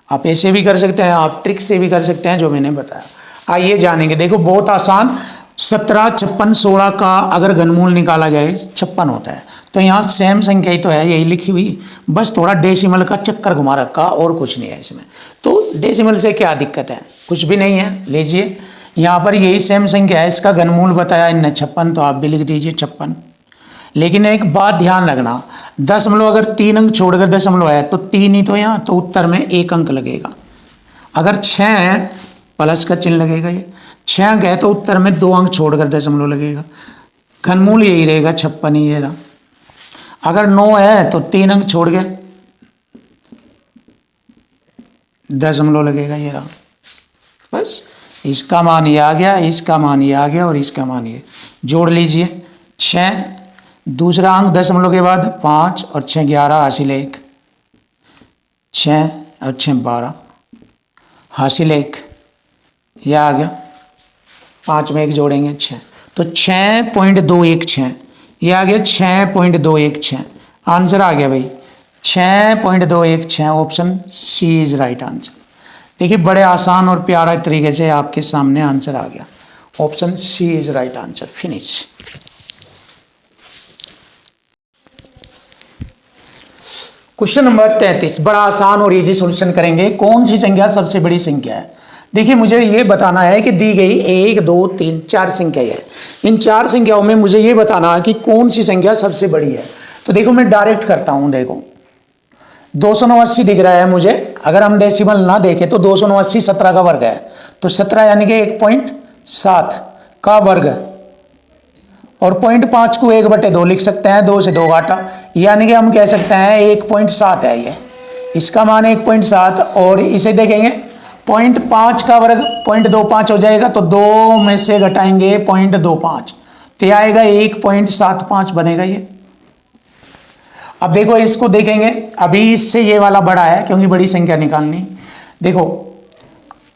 आप ऐसे भी कर सकते हैं, आप ट्रिक से भी कर सकते हैं जो मैंने बताया। आइए जानेंगे, देखो बहुत आसान, 17, 56, 16 का अगर घनमूल निकाला जाए 56 होता है, तो यहाँ सेम संख्या ही तो है, यही लिखी हुई, बस थोड़ा डेसिमल का चक्कर घुमा रखा और कुछ नहीं है इसमें। तो डेसिमल से क्या दिक्कत है, कुछ भी नहीं है। लीजिए यहाँ पर यही सेम संख्या है, इसका घनमूल बताया इनने 56, तो आप भी लिख दीजिए 56। लेकिन एक बात ध्यान रखना, दशमलव अगर 3 अंक छोड़कर दशमलव है तो 3 ही तो यहाँ, तो उत्तर में 1 अंक लगेगा। अगर 6 है प्लस का चिन्ह लगेगा, ये 6 अंक है तो उत्तर में 2 अंक छोड़कर दशमलव लगेगा। घनमूल यही रहेगा 56 ही, ये रहा। अगर 9 है तो 3 अंक छोड़ के दशमलव लगेगा, ये रहा। बस इसका मान ये आ गया, इसका मान ये आ गया, और इसका मान ये, जोड़ लीजिए 6, दूसरा अंक दशमलव के बाद 5 और 6 11 हासिल 1, 6 और 6 12 हासिल 1, यह आ गया। 5 में 1 जोड़ेंगे 6, तो 6.216, यह आ गया 6.216, आंसर आ गया भाई 6.216, option C is right answer. देखिए बड़े आसान और प्यारा तरीके से आपके सामने आंसर आ गया, option C is right answer. Finish. Question number 33, बड़ा आसान और इजी सॉल्यूशन करेंगे। कौन सी संख्या सबसे बड़ी संख्या है? देखिए मुझे ये बताना है कि दी गई 1 2 3 4 संख्या है, इन 4 संख्याओं में मुझे ये बताना है कि कौन सी संख्या सबसे बड़ी है। तो देखो मैं डायरेक्ट करता हूं, देखो 289 दिख रहा है मुझे, अगर हम डेसिमल ना देखें तो 289 17 का वर्ग है, तो 17 यानी कि 1.7 का वर्ग, और 0.5 को 1/2 लिख सकते हैं, 2 से 2 घाटा, यानी कि हम कह सकते हैं 1.7 है ये, इसका मान 1.7, और इसे देखेंगे 0.5 का वर्ग 0.25 हो जाएगा, तो 2 में से घटाएंगे 0.25, तो यह आएगा 1.75 बनेगा ये। अब देखो इसको देखेंगे, अभी इससे ये वाला बड़ा है क्योंकि बड़ी संख्या निकालनी। देखो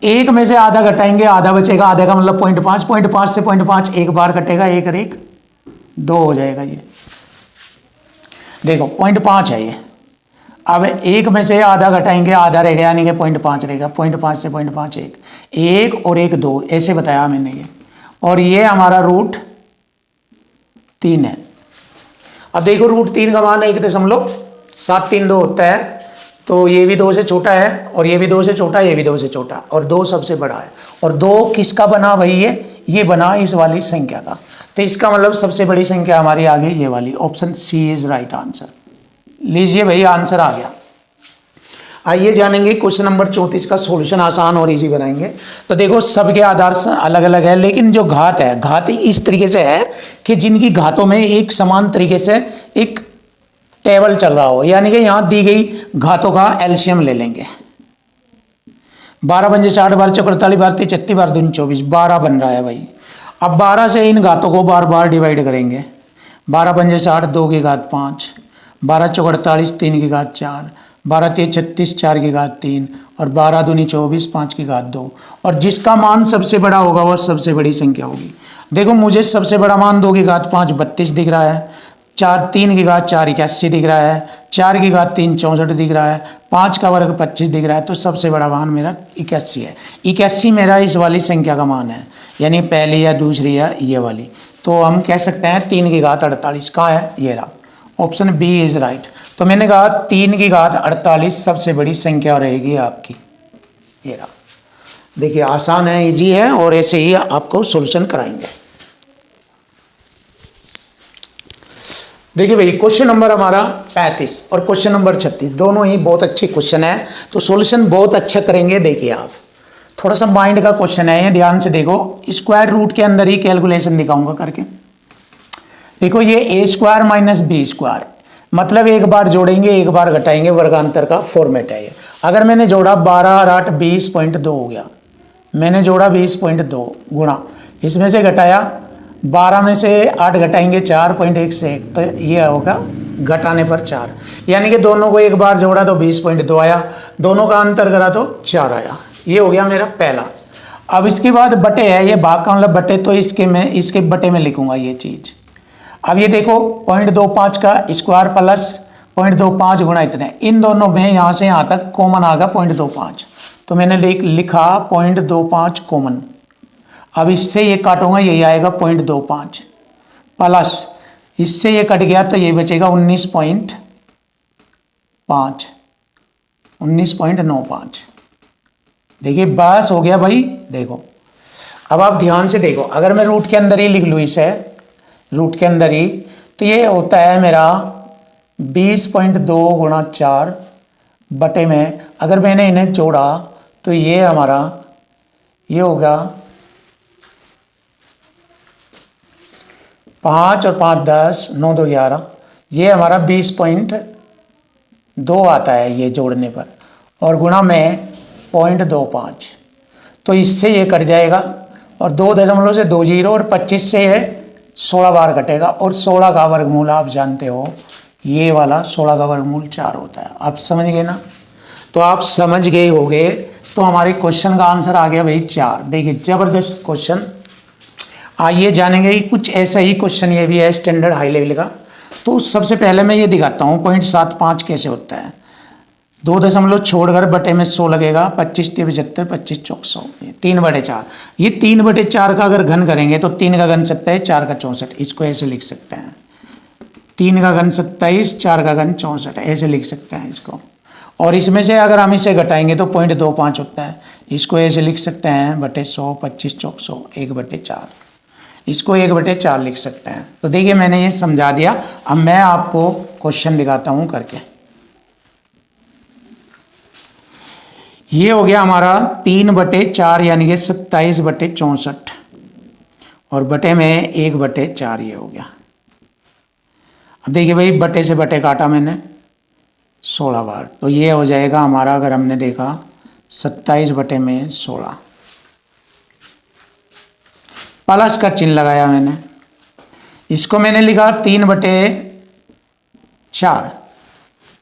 1 में से आधा घटाएंगे, आधा बचेगा, आधे का मतलब 0.5, 0.5 से 0.5 एक बार कटेगा, 1 और 1 2 हो जाएगा ये। देखो 0.5 है ये, अब 1 में से आधा घटाएंगे, आधा रहेगा यानी कि 0.5 रहेगा, 0.5 से 0.5 1 और 1 2, ऐसे बताया मैंने ये, और ये हमारा रूट 3 है। अब देखो रूट 3 का मान 1.732 होता है, तो ये भी 2 से छोटा है, और ये भी 2 से छोटा, ये भी 2 से छोटा, और 2 सबसे बड़ा है। और 2 किसका बना भाई, ये बना इस वाली संख्या का, तो इसका मतलब सबसे बड़ी संख्या हमारी आ गई ये वाली, option C is right answer. लीजिए भाई आंसर आ गया। आइए जानेंगे क्वेश्चन नंबर 34 का सॉल्यूशन, आसान और इजी बनाएंगे। तो देखो सबके आधार अलग अलग है, लेकिन जो घात है, घात इस तरीके से है कि जिनकी घातों में एक समान तरीके से एक टेबल चल रहा हो, यानी कि यहां दी गई घातों का एलसीएम ले लेंगे। 12 पंजे 60, 12 चौक 48, 12 तीन 36, 12 दूनी 24, 12 बन रहा है भाई। अब 12 से इन घातों को बार बार डिवाइड करेंगे। 12 पंजे 60, 2 की घात 5, 12 चौक 48, 3 की घात 4, 12 तीन 36, 4 की घात 3, और 12 दूनी 24, 5 की घात 2, और जिसका मान सबसे बड़ा होगा वह सबसे बड़ी संख्या होगी। देखो मुझे सबसे बड़ा मान 2 की घात 5 32 दिख रहा है, 3 की घात 4 81 दिख रहा है, 4 की घात 3 64 दिख रहा है, 5 का वर्ग 25 दिख रहा है, तो सबसे बड़ा मान मेरा 81 है। 81 मेरा इस वाली संख्या का मान है, यानी पहली या दूसरी या ये वाली। तो हम कह सकते हैं 3 की घात 48 कहाँ है, ये रहा, ऑप्शन बी इज राइट। तो मैंने कहा 3 की घात 48 सबसे बड़ी संख्या रहेगी आपकी। ये रहा, देखिए आसान है, इजी है, और ऐसे ही आपको सॉल्यूशन कराएंगे। देखिए भाई क्वेश्चन नंबर हमारा 35 और क्वेश्चन नंबर 36 दोनों ही बहुत अच्छे क्वेश्चन है, तो सॉल्यूशन बहुत अच्छा करेंगे। देखिए आप, थोड़ा सा माइंड का क्वेश्चन है, ये ध्यान से देखो। स्क्वायर रूट के अंदर ही कैलकुलेशन दिखाऊंगा करके। देखो ये ए स्क्वायर माइनस बी स्क्वायर, मतलब एक बार जोड़ेंगे एक बार घटाएंगे, वर्गांतर का फॉर्मेट है ये। अगर मैंने जोड़ा 12 और 8 20.2 हो गया, मैंने जोड़ा 20.2 गुणा, इसमें से घटाया 12 में से 8 घटाएंगे 4.1 से 1, तो ये होगा घटाने पर 4, यानी कि दोनों को एक बार जोड़ा तो 20.2 आया, दोनों का अंतर करा तो 4 आया। ये हो गया मेरा पहला। अब इसके बाद बटे है, ये भाग का मतलब बटे, तो इसके बटे में लिखूंगा ये चीज़। अब ये देखो 0.25 का स्क्वायर प्लस 0.25 गुणा इतने, इन दोनों में यहाँ से यहाँ तक कॉमन आ गया 0.25, तो मैंने लिखा 0.25 कॉमन। अब इससे ये काटूंगा, यही आएगा 0.25 प्लस इससे ये कट गया तो ये बचेगा 19.95। देखिए बस हो गया भाई। देखो अब आप ध्यान से देखो, अगर मैं रूट के अंदर ही लिख लूँ इसे, रूट के अंदर ही, तो ये होता है मेरा 20.2 गुणा 4 बटे में, अगर मैंने इन्हें जोड़ा तो ये हमारा ये होगा 5 और 5 10, 9 2 11, ये हमारा 20.2 आता है ये जोड़ने पर, और गुणा में 0.25, तो इससे ये कट जाएगा, और 2 दशमलव से 2 जीरो, और 25 से ये 16 बार कटेगा, और 16 का वर्गमूल आप जानते हो ये वाला 16 का वर्गमूल 4 होता है। आप समझ गए ना? तो आप समझ गए होंगे, तो हमारे क्वेश्चन का आंसर आ गया भाई 4। देखिए जबरदस्त क्वेश्चन। आइए जानेंगे कि कुछ ऐसा ही क्वेश्चन ये भी है स्टैंडर्ड हाई लेवल का। तो सबसे पहले मैं ये दिखाता हूँ 0.75 कैसे होता है। 2 दशमलव छोड़कर बटे में 100 लगेगा, 25 × 75, 25 × 100, 3/4। ये 3/4 का अगर घन करेंगे तो 3 का घन 27, 4 का 64, इसको ऐसे लिख सकते हैं। 3 का घन 27, 4 का घन 64, ऐसे लिख सकते हैं इसको। और इसमें से अगर हम इसे घटाएंगे तो 0.25 होता है, इसको ऐसे लिख सकते हैं बटे 100, 25 × 100, 1/4, इसको 1/4 लिख सकते हैं। तो देखिए मैंने ये समझा दिया। अब मैं आपको क्वेश्चन दिखाता हूँ करके। ये हो गया हमारा 3/4 यानी कि 27/64, और बटे में 1/4 ये हो गया। अब देखिए भाई बटे से बटे काटा मैंने 16 बार, तो ये हो जाएगा हमारा, अगर हमने देखा 27/16, प्लस का चिन्ह लगाया मैंने, इसको मैंने लिखा 3/4,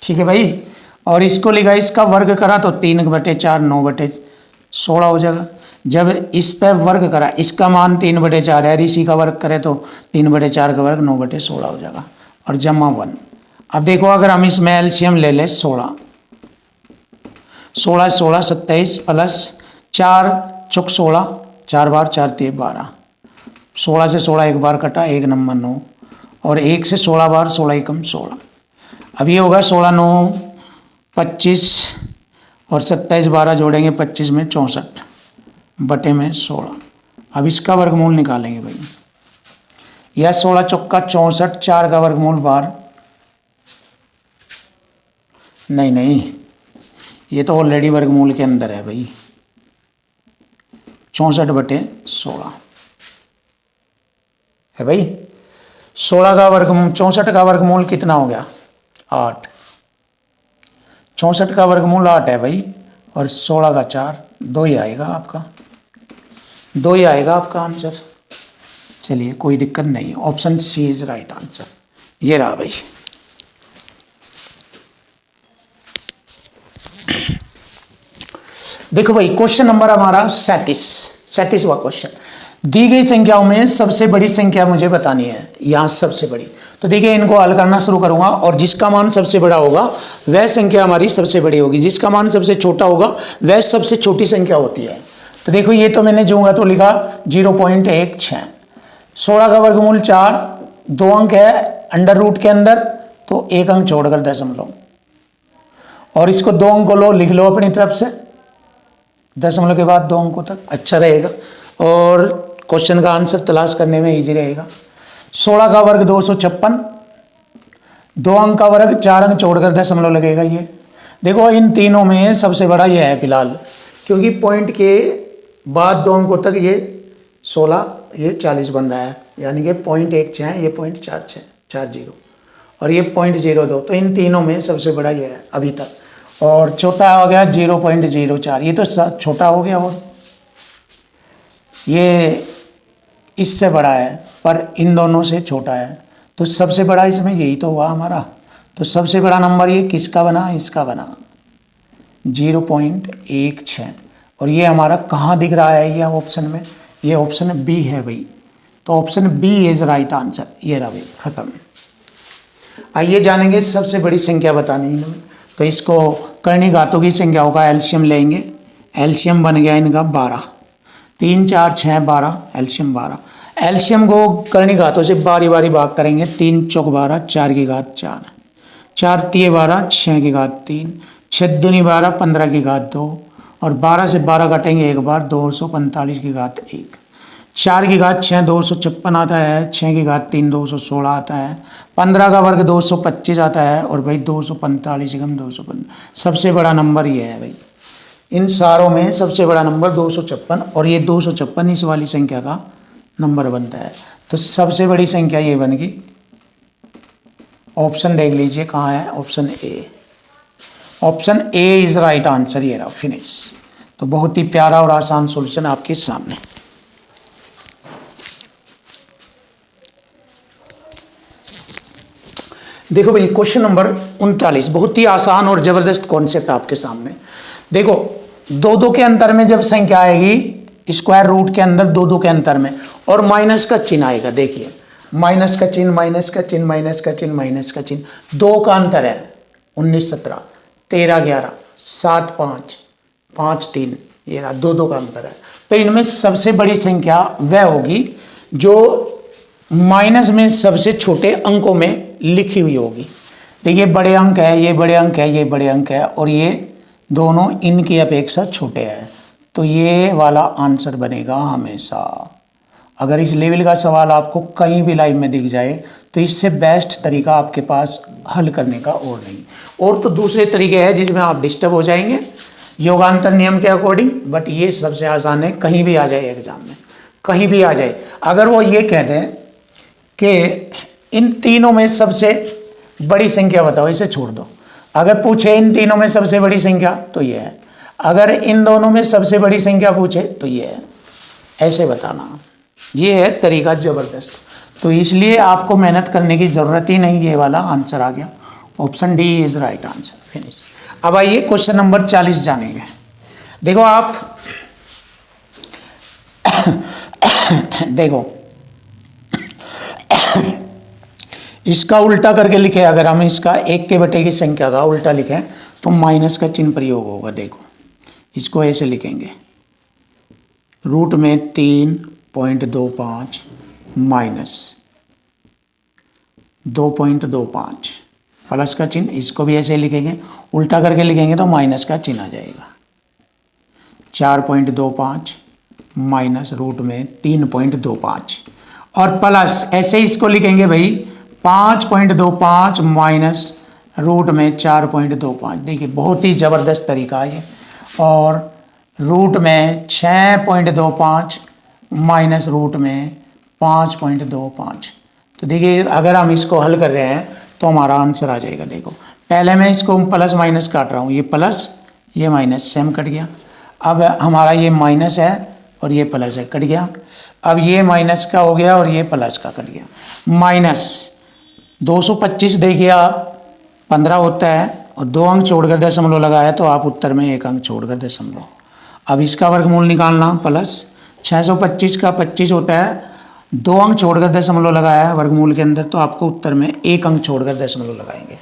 ठीक है भाई, और इसको लिखा, इसका वर्ग करा तो 3/4 9/16 हो जाएगा। जब इस पर वर्ग करा, इसका मान 3/4 है, इसी का वर्ग करें तो 3/4 का वर्ग 9/16 हो जाएगा, और जमा 1। अब देखो अगर हम इसमें एलसीएम ले लें 16 16 27 प्लस 4 × 16, 4 बार 4 × 3 12, 16 से 16 एक बार कटा, 1 नंबर 9, और 1 से 16 बार 16 × 16। अब ये होगा 16 9 25, और 27 12 जोड़ेंगे 25 में 64 बटे में 16। अब इसका वर्गमूल निकालेंगे भाई, यह 16 चौका 64, 4 का वर्गमूल 12, नहीं ये तो ऑलरेडी वर्गमूल के अंदर है भाई, 64/16 है भाई। 16 का वर्गमूल 64 का वर्गमूल कितना हो गया 8, 64 का वर्गमूल 8 है भाई, और 16 का 4, 2 ही आएगा आपका, 2 ही आएगा आपका आंसर। चलिए कोई दिक्कत नहीं, option C is right answer. ये रहा भाई। देखो भाई क्वेश्चन नंबर हमारा 37वां क्वेश्चन। दी गई संख्याओं में सबसे बड़ी संख्या मुझे बतानी है, यहाँ सबसे बड़ी। तो देखिए इनको हल करना शुरू करूंगा, और जिसका मान सबसे बड़ा होगा वह संख्या हमारी सबसे बड़ी होगी, जिसका मान सबसे छोटा होगा वह सबसे छोटी संख्या होती है। तो देखो ये तो मैंने जोगा तो लिखा 0.16, 16 का वर्गमूल 4, 2 अंक है अंडर रूट के अंदर, तो एक अंक छोड़कर दशमलव, और इसको 2 अंक लो, लिख लो अपनी तरफ से, दशमलव के बाद 2 अंकों तक, अच्छा रहेगा और क्वेश्चन का आंसर तलाश करने में इजी रहेगा। 16 का वर्ग 256, 2 अंक का वर्ग 4 अंक छोड़कर दशमलव लगेगा। ये देखो इन तीनों में सबसे बड़ा ये है फिलहाल, क्योंकि पॉइंट के बाद 2 अंकों तक ये 16, ये 40 बन रहा है, यानी कि 0.16, ये 0.40 और ये 0.02, तो इन तीनों में सबसे बड़ा ये है अभी तक। और छोटा हो गया 0.04, ये तो छोटा हो गया, और ये इससे बड़ा है पर इन दोनों से छोटा है, तो सबसे बड़ा इसमें यही तो हुआ हमारा। तो सबसे बड़ा नंबर ये किसका बना, इसका बना 0.16, और ये हमारा कहाँ दिख रहा है, ये ऑप्शन में, ये ऑप्शन बी है भाई, तो option B is right answer. ये रहा भाई, खत्म। आइए जानेंगे सबसे बड़ी संख्या बतानी है, तो इसको करनी घातों की संख्याओं का एलसीएम लेंगे। एलसीएम बन गया इनका 12, 3 4 6 12, एलसीएम 12। एलसीएम को करनी घातों से बारी बारी भाग करेंगे। 3 चौक 12, 4 की घात 4, 4 तिये 12, 6 की घात 3, 6 दूनी 12, 15 की घात 2, और 12 से 12 काटेंगे एक बार, 245 की घात 1, 4 की घात 6 256 आता है, 6 की घात 3 216 आता है, 15 का वर्ग 225 आता है, और भाई 245 कम 215, सबसे बड़ा नंबर ये है भाई। इन सारों में सबसे बड़ा नंबर 256, और ये 256 इस वाली संख्या का नंबर बनता है। तो सबसे बड़ी संख्या ये बन गई। ऑप्शन देख लीजिए कहाँ है, option A. Option A is right answer. ये रहा, फिनिश। तो बहुत ही प्यारा और आसान सॉल्यूशन आपके सामने। देखो भाई क्वेश्चन नंबर 39, बहुत ही आसान और जबरदस्त कॉन्सेप्ट आपके सामने। देखो 2 के अंतर में जब संख्या आएगी, स्क्वायर रूट के अंदर 2 के अंतर में, और माइनस का चिन्ह आएगा। देखिए माइनस का चिन्ह, माइनस का चिन्ह, माइनस का चिन्ह, माइनस का चिन्ह, 2 का अंतर है, 19 17, 13 11, 7 5, 5 3, ये रहा 2 का अंतर है। तो इनमें सबसे बड़ी संख्या वह होगी जो माइनस में सबसे छोटे अंकों में लिखी हुई होगी। देखिए बड़े अंक है, ये बड़े अंक है, ये बड़े अंक है, और ये दोनों इनकी अपेक्षा छोटे हैं, तो ये वाला आंसर बनेगा हमेशा। अगर इस लेवल का सवाल आपको कहीं भी लाइव में दिख जाए, तो इससे बेस्ट तरीका आपके पास हल करने का और नहीं। और तो दूसरे तरीके हैं जिसमें आप डिस्टर्ब हो जाएंगे योगांतर नियम के अकॉर्डिंग, बट ये सबसे आसान है, कहीं भी आ जाए एग्जाम में, कहीं भी आ जाए। अगर वो ये कह दें कि इन तीनों में सबसे बड़ी संख्या बताओ, इसे छोड़ दो। अगर पूछे इन तीनों में सबसे बड़ी संख्या, तो ये है। अगर इन दोनों में सबसे बड़ी संख्या पूछे, तो ये है। ऐसे बताना, ये है तरीका जबरदस्त। तो इसलिए आपको मेहनत करने की ज़रूरत ही नहीं, ये वाला आंसर आ गया। Option D is right answer, finish. अब आइए क्वेश्चन नंबर 40 जानेंगे। देखो आप देखो इसका उल्टा करके लिखे, अगर हम इसका 1 के बटे की संख्या का उल्टा लिखें तो माइनस का चिन्ह प्रयोग होगा। देखो इसको ऐसे लिखेंगे, रूट में 3.25 माइनस 2.25 प्लस का चिन्ह, इसको भी ऐसे लिखेंगे, उल्टा करके लिखेंगे तो माइनस का चिन्ह आ जाएगा। 4.25 माइनस रूट में 3.25 और प्लस ऐसे इसको लिखेंगे भाई 5.25 माइनस रूट में 4.25। देखिए बहुत ही ज़बरदस्त तरीका है ये। और रूट में 6.25 माइनस रूट में 5.25। तो देखिए अगर हम इसको हल कर रहे हैं तो हमारा आंसर आ जाएगा। देखो पहले मैं इसको प्लस माइनस काट रहा हूँ, ये प्लस ये माइनस सेम कट गया। अब हमारा ये माइनस है और ये प्लस है, कट गया। अब ये माइनस का हो गया और ये प्लस का कट गया। माइनस 225 देखिए आप 15 होता है और 2 अंक छोड़कर दशमलव लगाया तो आप उत्तर में 1 अंक छोड़कर दशमलव। अब इसका वर्गमूल निकालना, प्लस 625 का 25 होता है, 2 अंक छोड़कर दशमलव लगाया है वर्गमूल के अंदर तो आपको उत्तर में 1 अंक छोड़कर दशमलव लगाएंगे।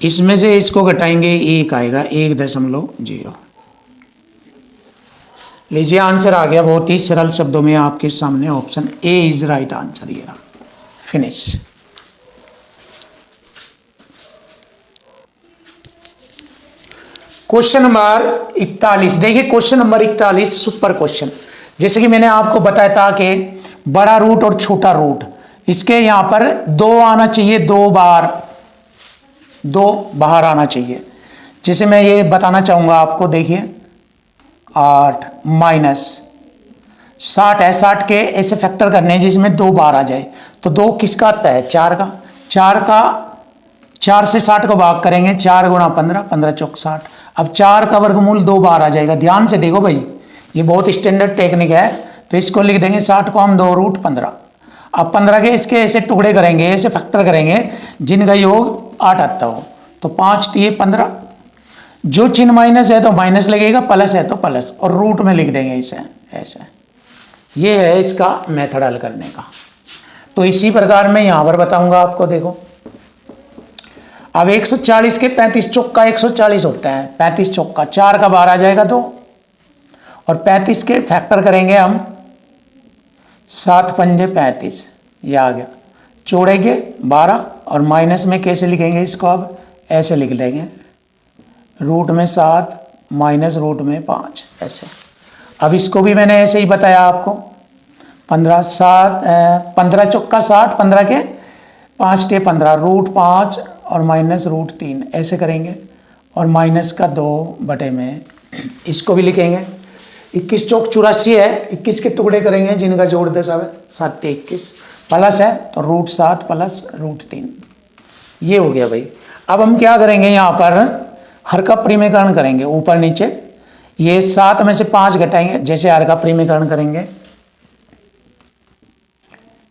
इसमें से इसको घटाएंगे 1 आएगा, 1.0। लीजिए आंसर आ गया बहुत ही सरल शब्दों में आपके सामने। Option A is right answer. ये रहा, फिनिश। Question number 41। देखिए क्वेश्चन नंबर 41 सुपर क्वेश्चन। जैसे कि मैंने आपको बताया था कि बड़ा रूट और छोटा रूट, इसके यहां पर 2 आना चाहिए, 2 बाहर आना चाहिए। जैसे मैं ये बताना चाहूंगा आपको, देखिए 8 माइनस 60 है, 60 के ऐसे फैक्टर करने हैं जिसमें 2 बाहर आ जाए। तो 2 किसका आता है? 4 का। 4 से 60 को भाग करेंगे, 4 गुणा 15, 15 चौक 60। अब 4 का वर्गमूल 2 बार आ जाएगा। ध्यान से देखो भाई, ये बहुत स्टैंडर्ड टेक्निक है। तो इसको लिख देंगे 60 को हम 2 रूट 15। अब 15 के इसके ऐसे टुकड़े करेंगे, ऐसे फैक्टर करेंगे जिनका योग 8 आता हो। तो 5 दिए 15, जो चिन्ह माइनस है तो माइनस लगेगा, प्लस है तो प्लस, और रूट में लिख देंगे इसे ऐसे। ये है इसका मेथड हल करने का। तो इसी प्रकार मैं यहां पर बताऊंगा आपको। देखो अब 140 के 35 चौका 140 होता है, 35 चौका 4 का बाहर आ जाएगा 2, और 35 के फैक्टर करेंगे हम 7 पंजे 35, ये आ गया। जोड़ेंगे 12 और माइनस में कैसे लिखेंगे इसको? अब ऐसे लिख लेंगे, रूट में 7 माइनस रूट में 5 ऐसे। अब इसको भी मैंने ऐसे ही बताया आपको। 15 चौका 60, 15 के 5 के 15, रूट 5 और माइनस रूट 3 ऐसे करेंगे, और माइनस का 2 बटे में इसको भी लिखेंगे। 21 चौक 84 है, 21 के टुकड़े करेंगे जिनका जोड़ 10 आवे, 7 ते 21, प्लस है तो रूट 7 प्लस रूट 3। ये हो गया भाई। अब हम क्या करेंगे, यहाँ पर हर का परिमेयकरण करेंगे ऊपर नीचे। ये 7 में से 5 घटाएंगे, जैसे हर का परिमेयकरण करेंगे।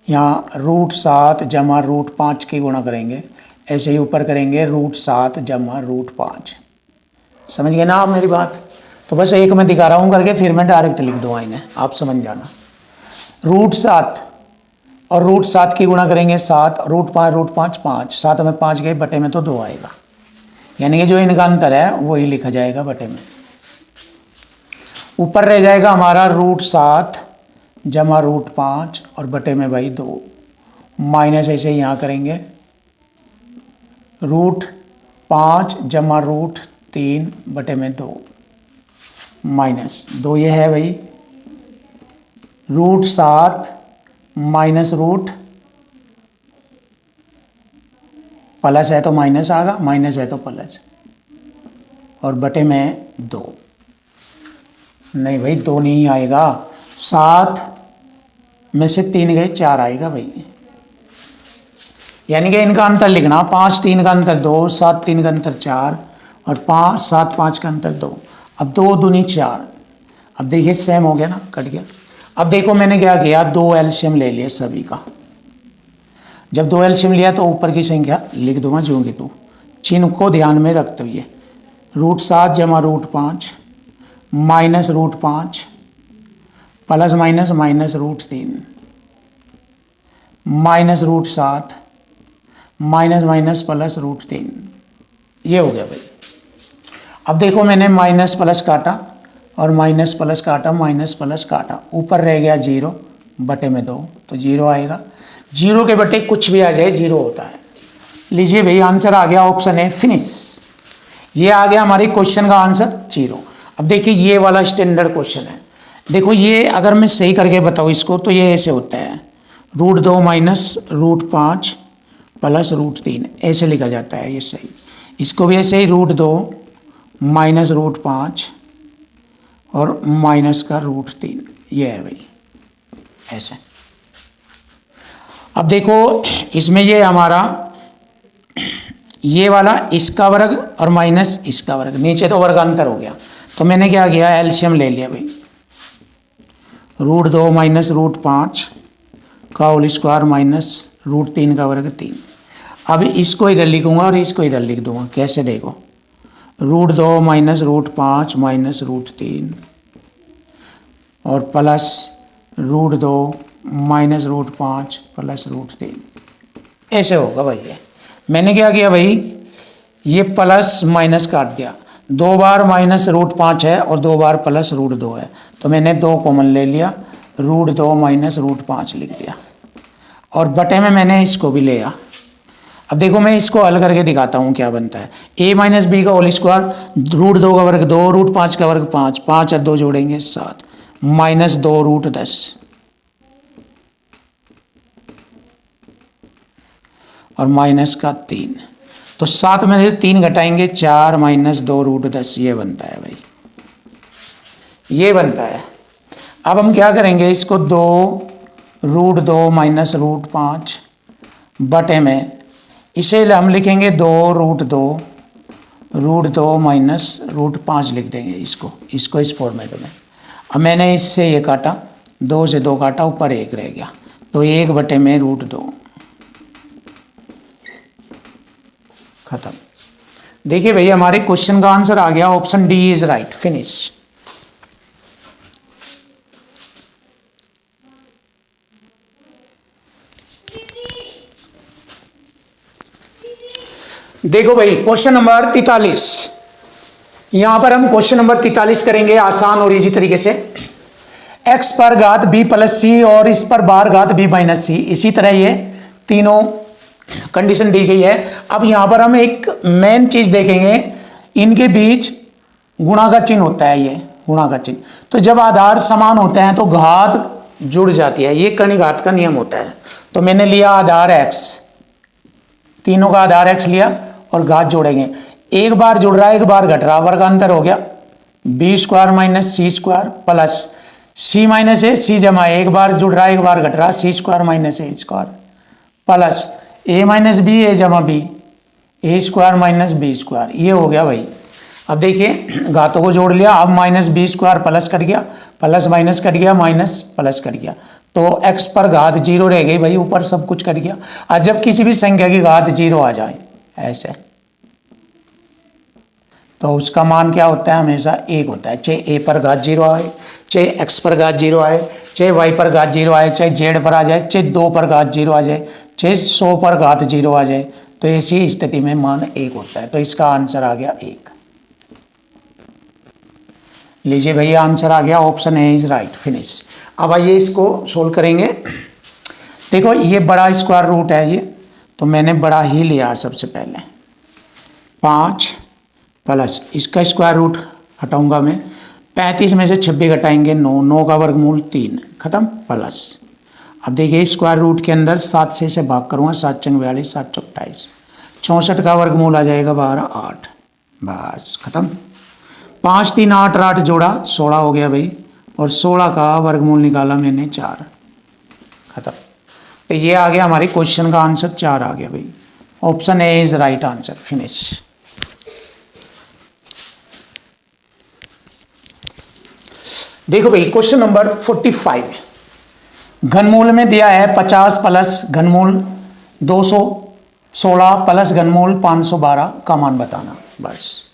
यहाँ रूट 7 जमा रूट 5 की गुणा करेंगे, ऐसे ही ऊपर करेंगे रूट 7 जमा रूट 5। समझ गए ना आप मेरी बात? तो बस एक मैं दिखा रहा हूँ करके, फिर मैं डायरेक्ट लिख दूंगा इन्हें, आप समझ जाना। रूट 7 और रूट 7 की गुणा करेंगे 7, रूट 5 5, 7 में 5 गए, बटे में तो 2 आएगा। यानी कि जो इनका अंतर है वही लिखा जाएगा बटे में। ऊपर रह जाएगा हमारा रूट 7 जमा रूट 5 और बटे में भाई 2, माइनस ऐसे ही यहाँ करेंगे रूट 5 जमा रूट 3 बटे में 2, माइनस 2 ये है भाई रूट 7 माइनस रूट, प्लस है तो माइनस आएगा, माइनस है तो प्लस, और बटे में 2। नहीं भाई 2 नहीं आएगा, 7 में से 3 गए 4 आएगा भाई। यानी कि इनका अंतर लिखना, 5 3 का अंतर 2, 7 3 का अंतर 4, और 5 7 5 का अंतर 2। अब 2 दूनी 4। अब देखिए सेम हो गया ना, कट गया। अब देखो मैंने क्या किया, 2 एलसीएम ले लिया सभी का। जब 2 एलसीएम लिया तो ऊपर की संख्या लिख दूंगा जो कि तू, चिन्ह को ध्यान में रखते हुए रूट 7 जमा root 5 minus root 5 plus minus minus root 3 minus root 7 minus minus plus root 3। ये हो गया भाई। अब देखो मैंने माइनस प्लस काटा और माइनस प्लस काटा, माइनस प्लस काटा, ऊपर रह गया 0 बटे में 2, तो 0 आएगा। 0 के बटे कुछ भी आ जाए 0 होता है। लीजिए भाई आंसर आ गया, ऑप्शन है फिनिश। ये आ गया हमारे क्वेश्चन का आंसर 0। अब देखिए ये वाला स्टैंडर्ड क्वेश्चन है। देखो ये अगर मैं सही करके बताऊँ इसको तो ये ऐसे होता है, root 2 minus root 5 plus root 3 ऐसे लिखा जाता है, ये सही। इसको भी ऐसे ही रूट 2 माइनस रूट 5 और माइनस का रूट 3, ये है भाई ऐसे। अब देखो इसमें ये हमारा ये वाला इसका वर्ग और माइनस इसका वर्ग, नीचे तो वर्गांतर हो गया। तो मैंने क्या किया, एलसीएम ले लिया भाई, रूट 2 माइनस रूट 5 का होल स्क्वायर माइनस रूट 3 का वर्ग 3। अब इसको इधर लिखूंगा और इसको इधर लिख दूंगा। कैसे देखो, root 2 minus root 5 minus root 3 और plus root 2 minus root 5 plus root 3, ऐसे होगा भाई। ये मैंने क्या किया भाई, ये प्लस माइनस काट दिया, 2 बार माइनस रूट 5 है और 2 बार प्लस रूट 2 है, तो मैंने 2 कॉमन ले लिया, रूट 2 माइनस रूट 5 लिख दिया, और बटे में मैंने इसको भी लिया। अब देखो मैं इसको हल करके दिखाता हूँ क्या बनता है। a माइनस बी का होल स्क्वायर, रूट 2 का वर्ग 2, रूट 5 का वर्ग 5, 5 और 2 जोड़ेंगे 7, माइनस 2 रूट 10 और माइनस का 3। तो 7 में से 3 घटाएंगे 4 माइनस 2 रूट 10, ये बनता है भाई, ये बनता है। अब हम क्या करेंगे, इसको 2 रूट 2 माइनस रूट 5 बटे में, इसे हम लिखेंगे 2 रूट 2 माइनस रूट 5 लिख देंगे इसको इस फॉर्मेट में। अब मैंने इससे ये काटा, 2 से 2 काटा, ऊपर 1 रह गया, तो 1 बटे में रूट 2, खत्म। देखिए भैया हमारे क्वेश्चन का आंसर आ गया, option D is right, finish. देखो भाई क्वेश्चन नंबर 43, यहां पर हम क्वेश्चन नंबर 43 करेंगे आसान और इजी तरीके से। x पर घात b प्लस सी और इस पर बार घात b माइनस सी, इसी तरह ये तीनों कंडीशन दी गई है। अब यहां पर हम एक मेन चीज देखेंगे, इनके बीच गुणा का चिन्ह होता है, ये गुणा का चिन्ह। तो जब आधार समान होते हैं तो घात जुड़ जाती है, ये कर्ण-घात का नियम होता है। तो मैंने लिया आधार x, तीनों का आधार x लिया और घात जोड़ेंगे, एक बार जुड़ रहा है एक बार घट रहा, वर्गांतर हो गया बी स्क्वायर माइनस सी स्क्वायर प्लस सी माइनस ए सी जमा, एक बार जुड़ रहा है एक बार घट रहा, सी स्क्वायर माइनस ए स्क्वायर प्लस ए माइनस बी ए जमा बी, ए स्क्वायर माइनस बी स्क्वायर, ये हो गया भाई। अब देखिए घातों को जोड़ लिया, अब minus B square plus cut गया, प्लस माइनस कट गया, माइनस प्लस कट गया, तो x पर घात 0 रह गई भाई, ऊपर सब कुछ कट गया। और जब किसी भी संख्या की घात 0 आ जाए ऐसे, तो उसका मान क्या होता है, हमेशा 1 होता है। चाहे a पर घात 0 आए, चाहे x पर घात 0 आए, चाहे y पर घात 0 आए, चाहे z पर आ जाए, चाहे 2 पर घात 0 आ जाए, चाहे 100 पर घात 0 आ जाए, तो ऐसी स्थिति में मान 1 होता है। तो इसका आंसर आ गया 1। लीजिए भैया आंसर आ गया, option A is right, finish. अब आइए इसको सोल्व करेंगे। देखो ये बड़ा स्क्वायर रूट है ये, तो मैंने बड़ा ही लिया सबसे पहले, 5 प्लस इसका स्क्वायर रूट हटाऊंगा मैं, 35 में से 26 घटाएंगे 9, 9 का वर्गमूल 3, खत्म, प्लस। अब देखिए स्क्वायर रूट के अंदर 7 से इसे भाग करूँगा, 7 चंग 42, 7 चौक 28, 64 का वर्गमूल आ जाएगा 12, 8, बस खत्म। 5 3 8 8 जोड़ा 16 हो गया भाई, और 16 का वर्गमूल निकाला मैंने 4, खत्म। तो ये आ गया हमारे क्वेश्चन का आंसर, 4 आ गया भाई, option A is right answer, finish. देखो भाई क्वेश्चन नंबर 45, घनमूल में दिया है 50 प्लस घनमूल 216 प्लस घनमूल 512 का मान बताना, बस।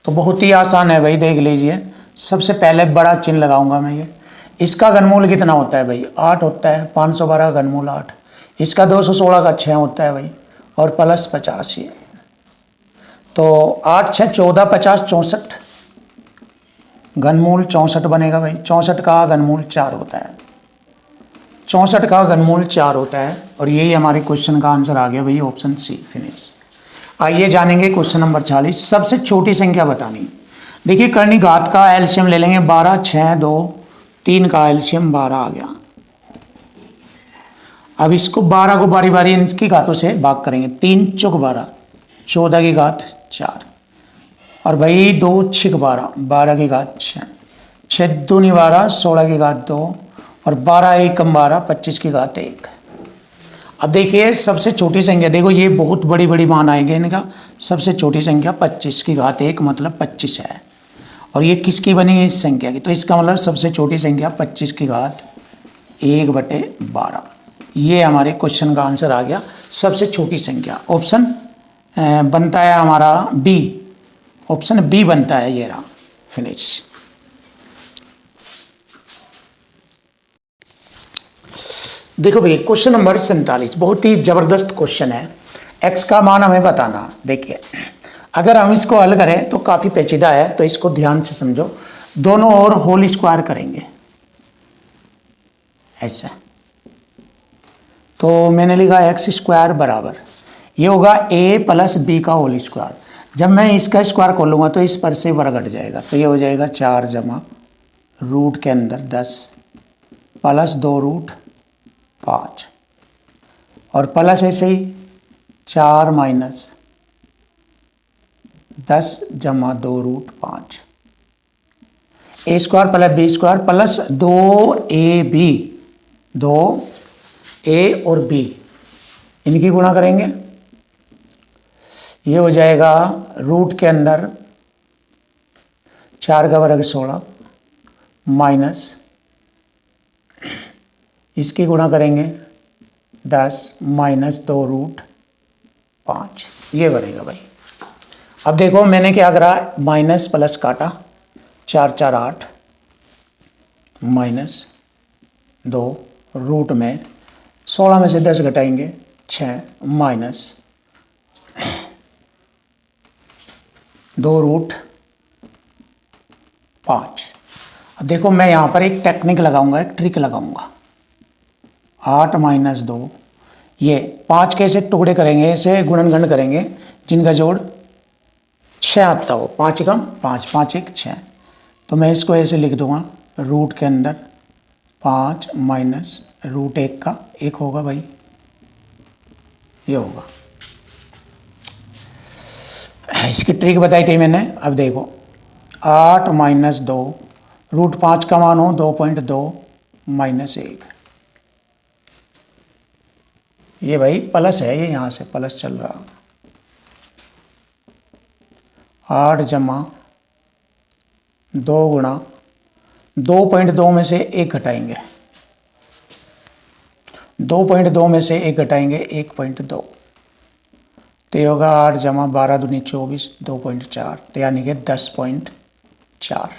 तो बहुत ही आसान है भाई, देख लीजिए। सबसे पहले बड़ा चिन्ह लगाऊंगा मैं, ये इसका घनमूल कितना होता है भाई, 8 होता है, 512 का घनमूल 8, इसका 216 का 6 होता है भाई, और प्लस 50 ये, तो 8 6 14 50 64, घनमूल 64 बनेगा भाई। 64 का घनमूल 4 होता है, 64 का घनमूल 4 होता है, और यही हमारे क्वेश्चन का आंसर आ गया भाई, ऑप्शन सी, फिनिश। आइए जानेंगे क्वेश्चन नंबर 40, सबसे छोटी संख्या बतानी। देखिए कर्णी घात का एलसीएम ले लेंगे, 12 6 2 3 का एलसीएम 12 आ गया। अब इसको 12 को बारी बारी इनकी घातों से भाग करेंगे, 3 चौक 12, 14 की घात 4, और भाई 2 6 12, 12 की घात 6, 6 दूनी 12, 16 की घात 2, और 12 1 12, 25 की घात 1। अब देखिए सबसे छोटी संख्या, देखो ये बहुत बड़ी बड़ी मान आएंगे इनका। सबसे छोटी संख्या 25 की घात 1 मतलब 25 है, और ये किसकी बनी है, इस संख्या की। तो इसका मतलब सबसे छोटी संख्या 25 की घात 1/12, ये हमारे क्वेश्चन का आंसर आ गया, सबसे छोटी संख्या। ऑप्शन बनता है हमारा बी, ऑप्शन बी बनता है, ये रहा, फिनिश। देखो भैया क्वेश्चन नंबर 47, बहुत ही जबरदस्त क्वेश्चन है। x का मान हमें बताना। देखिए अगर हम इसको हल करें तो काफ़ी पेचीदा है, तो इसको ध्यान से समझो। दोनों ओर होल स्क्वायर करेंगे ऐसा, तो मैंने लिखा x स्क्वायर बराबर, ये होगा a प्लस बी का होल स्क्वायर। जब मैं इसका स्क्वायर खोलूँगा तो इस पर से वर्ग हट जाएगा, तो ये हो जाएगा 4 जमा रूट के अंदर 10 प्लस 2 रूट 5 और प्लस ऐसे ही 4 माइनस 10 जमा 2 root 5 a square plus b square plus 2ab, 2a और b इनकी गुणा करेंगे, ये हो जाएगा रूट के अंदर 4 का वर्ग 16 माइनस इसकी गुणा करेंगे 10 माइनस 2 रूट 5, ये बनेगा भाई। अब देखो मैंने क्या करा, माइनस प्लस काटा, 4 4 8 माइनस 2 रूट में 16 में से 10 घटाएंगे 6 माइनस 2 रूट 5। अब देखो मैं यहाँ पर एक टेक्निक लगाऊंगा, एक ट्रिक लगाऊंगा। 8 माइनस 2, ये 5 कैसे टुकड़े करेंगे, ऐसे गुणनखंड करेंगे जिनका जोड़ 6 आता हो, 5 कम 5, 5 1 6। तो मैं इसको ऐसे लिख दूंगा, रूट के अंदर 5 माइनस रूट 1 का 1 होगा भाई, ये होगा। इसकी ट्रिक बताई थी मैंने। अब देखो 8 माइनस 2 रूट 5 का मान हो 2.2 माइनस 1, ये भाई प्लस है, ये यहाँ से प्लस चल रहा। 8 जमा 2 गुणा 2.2 में से 1 घटाएंगे, 2.2 में से 1 घटाएंगे 1.2, तो ये होगा 8 जमा 12 दूनी 24 2.4, तो यानी कि 10.4।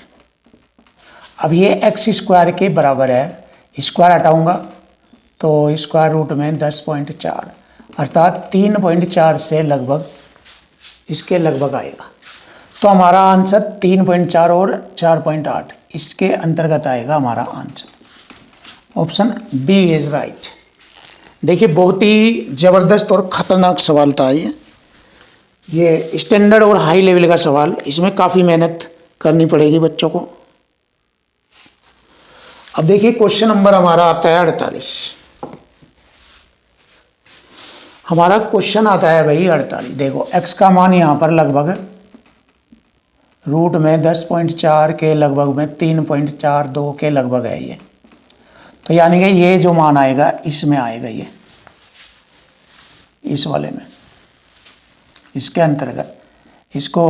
अब ये एक्स स्क्वायर के बराबर है, स्क्वायर हटाऊंगा तो स्क्वायर रूट में 10.4 अर्थात 3.4 से लगभग इसके लगभग आएगा। तो हमारा आंसर 3.4 और 4.8 इसके अंतर्गत आएगा हमारा answer. Option B is right. देखिए बहुत ही ज़बरदस्त और ख़तरनाक सवाल था ये स्टैंडर्ड और हाई लेवल का सवाल, इसमें काफ़ी मेहनत करनी पड़ेगी बच्चों को। अब देखिए क्वेश्चन नंबर हमारा आता है 48। हमारा क्वेश्चन आता है भाई 48। देखो x का मान यहाँ पर लगभग रूट में 10.4 के लगभग में 3.42 के लगभग है ये, तो यानी कि ये जो मान आएगा इसमें आएगा, ये इस वाले में, इसके अंतर्गत इसको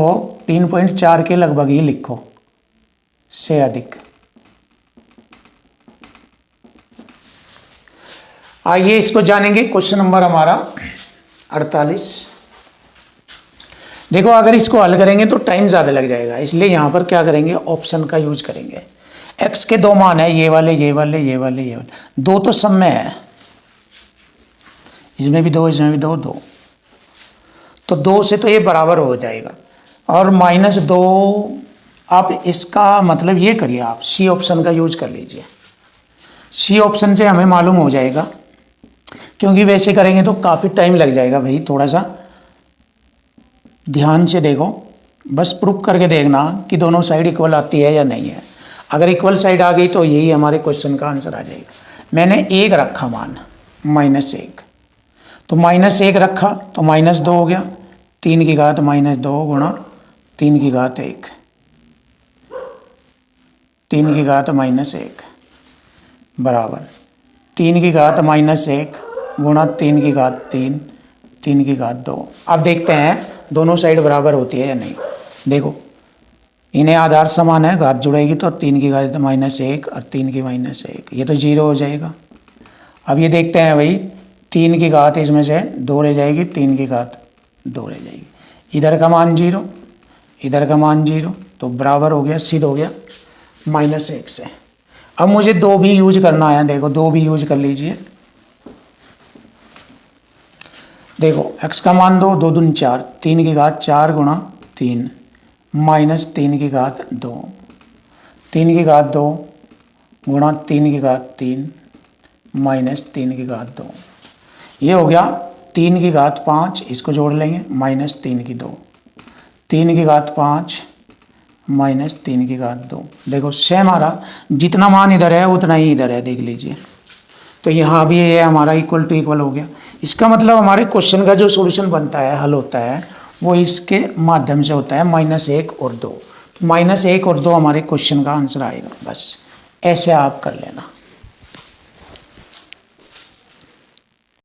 3.4 के लगभग ही लिखो से अधिक। आइए इसको जानेंगे। क्वेश्चन नंबर हमारा 48। देखो अगर इसको हल करेंगे तो टाइम ज़्यादा लग जाएगा, इसलिए यहाँ पर क्या करेंगे, ऑप्शन का यूज करेंगे। x के 2 मान है, ये वाले ये वाले ये वाले ये वाले, 2 तो सब में है, इसमें भी 2 इसमें भी 2 2, तो 2 से तो ये बराबर हो जाएगा। और -2 आप इसका मतलब ये करिए, आप सी ऑप्शन का यूज कर लीजिए। सी ऑप्शन से हमें मालूम हो जाएगा, क्योंकि वैसे करेंगे तो काफ़ी टाइम लग जाएगा भाई। थोड़ा सा ध्यान से देखो, बस प्रूफ करके देखना कि दोनों साइड इक्वल आती है या नहीं है। अगर इक्वल साइड आ गई तो यही हमारे क्वेश्चन का आंसर आ जाएगा। मैंने 1 रखा मान -1, तो -1 रखा तो -2 हो गया, 3 की घात -2 गुणा 3 की घात 1, 3 की घात -1 बराबर 3 की घात -1 गुणा 3 की घात 3, 3 की घात 2। अब देखते हैं दोनों साइड बराबर होती है या नहीं। देखो इन्हें आधार समान है, घात जुड़ेगी तो 3 की घात -1 और 3 की -1, ये तो 0 हो जाएगा। अब ये देखते हैं भाई, 3 की घात इसमें से 2 रह जाएगी, 3 की घात 2 रह जाएगी, इधर का मान 0 इधर का मान 0, तो बराबर हो गया, सिद्ध हो गया -1 से। अब मुझे 2 भी यूज करना है, देखो 2 भी यूज कर लीजिए। देखो x का मान 2, 2 दूनी 4, 3 की घात 4 गुणा 3 -3 की घात 2, 3 की घात 2 गुणा 3 की घात 3 -3 की घात 2, ये हो गया 3 की घात 5, इसको जोड़ लेंगे, माइनस 3 की 2, 3 की घात 5 माइनस 3 की घात 2। देखो सेम आ रहा, जितना मान इधर है उतना ही इधर है, देख लीजिए। तो यहाँ भी ये हमारा इक्वल टू इक्वल हो गया। इसका मतलब हमारे क्वेश्चन का जो सॉल्यूशन बनता है, हल होता है, वो इसके माध्यम से होता है, -1 और 2। -1 और 2 हमारे क्वेश्चन का आंसर आएगा। बस ऐसे आप कर लेना।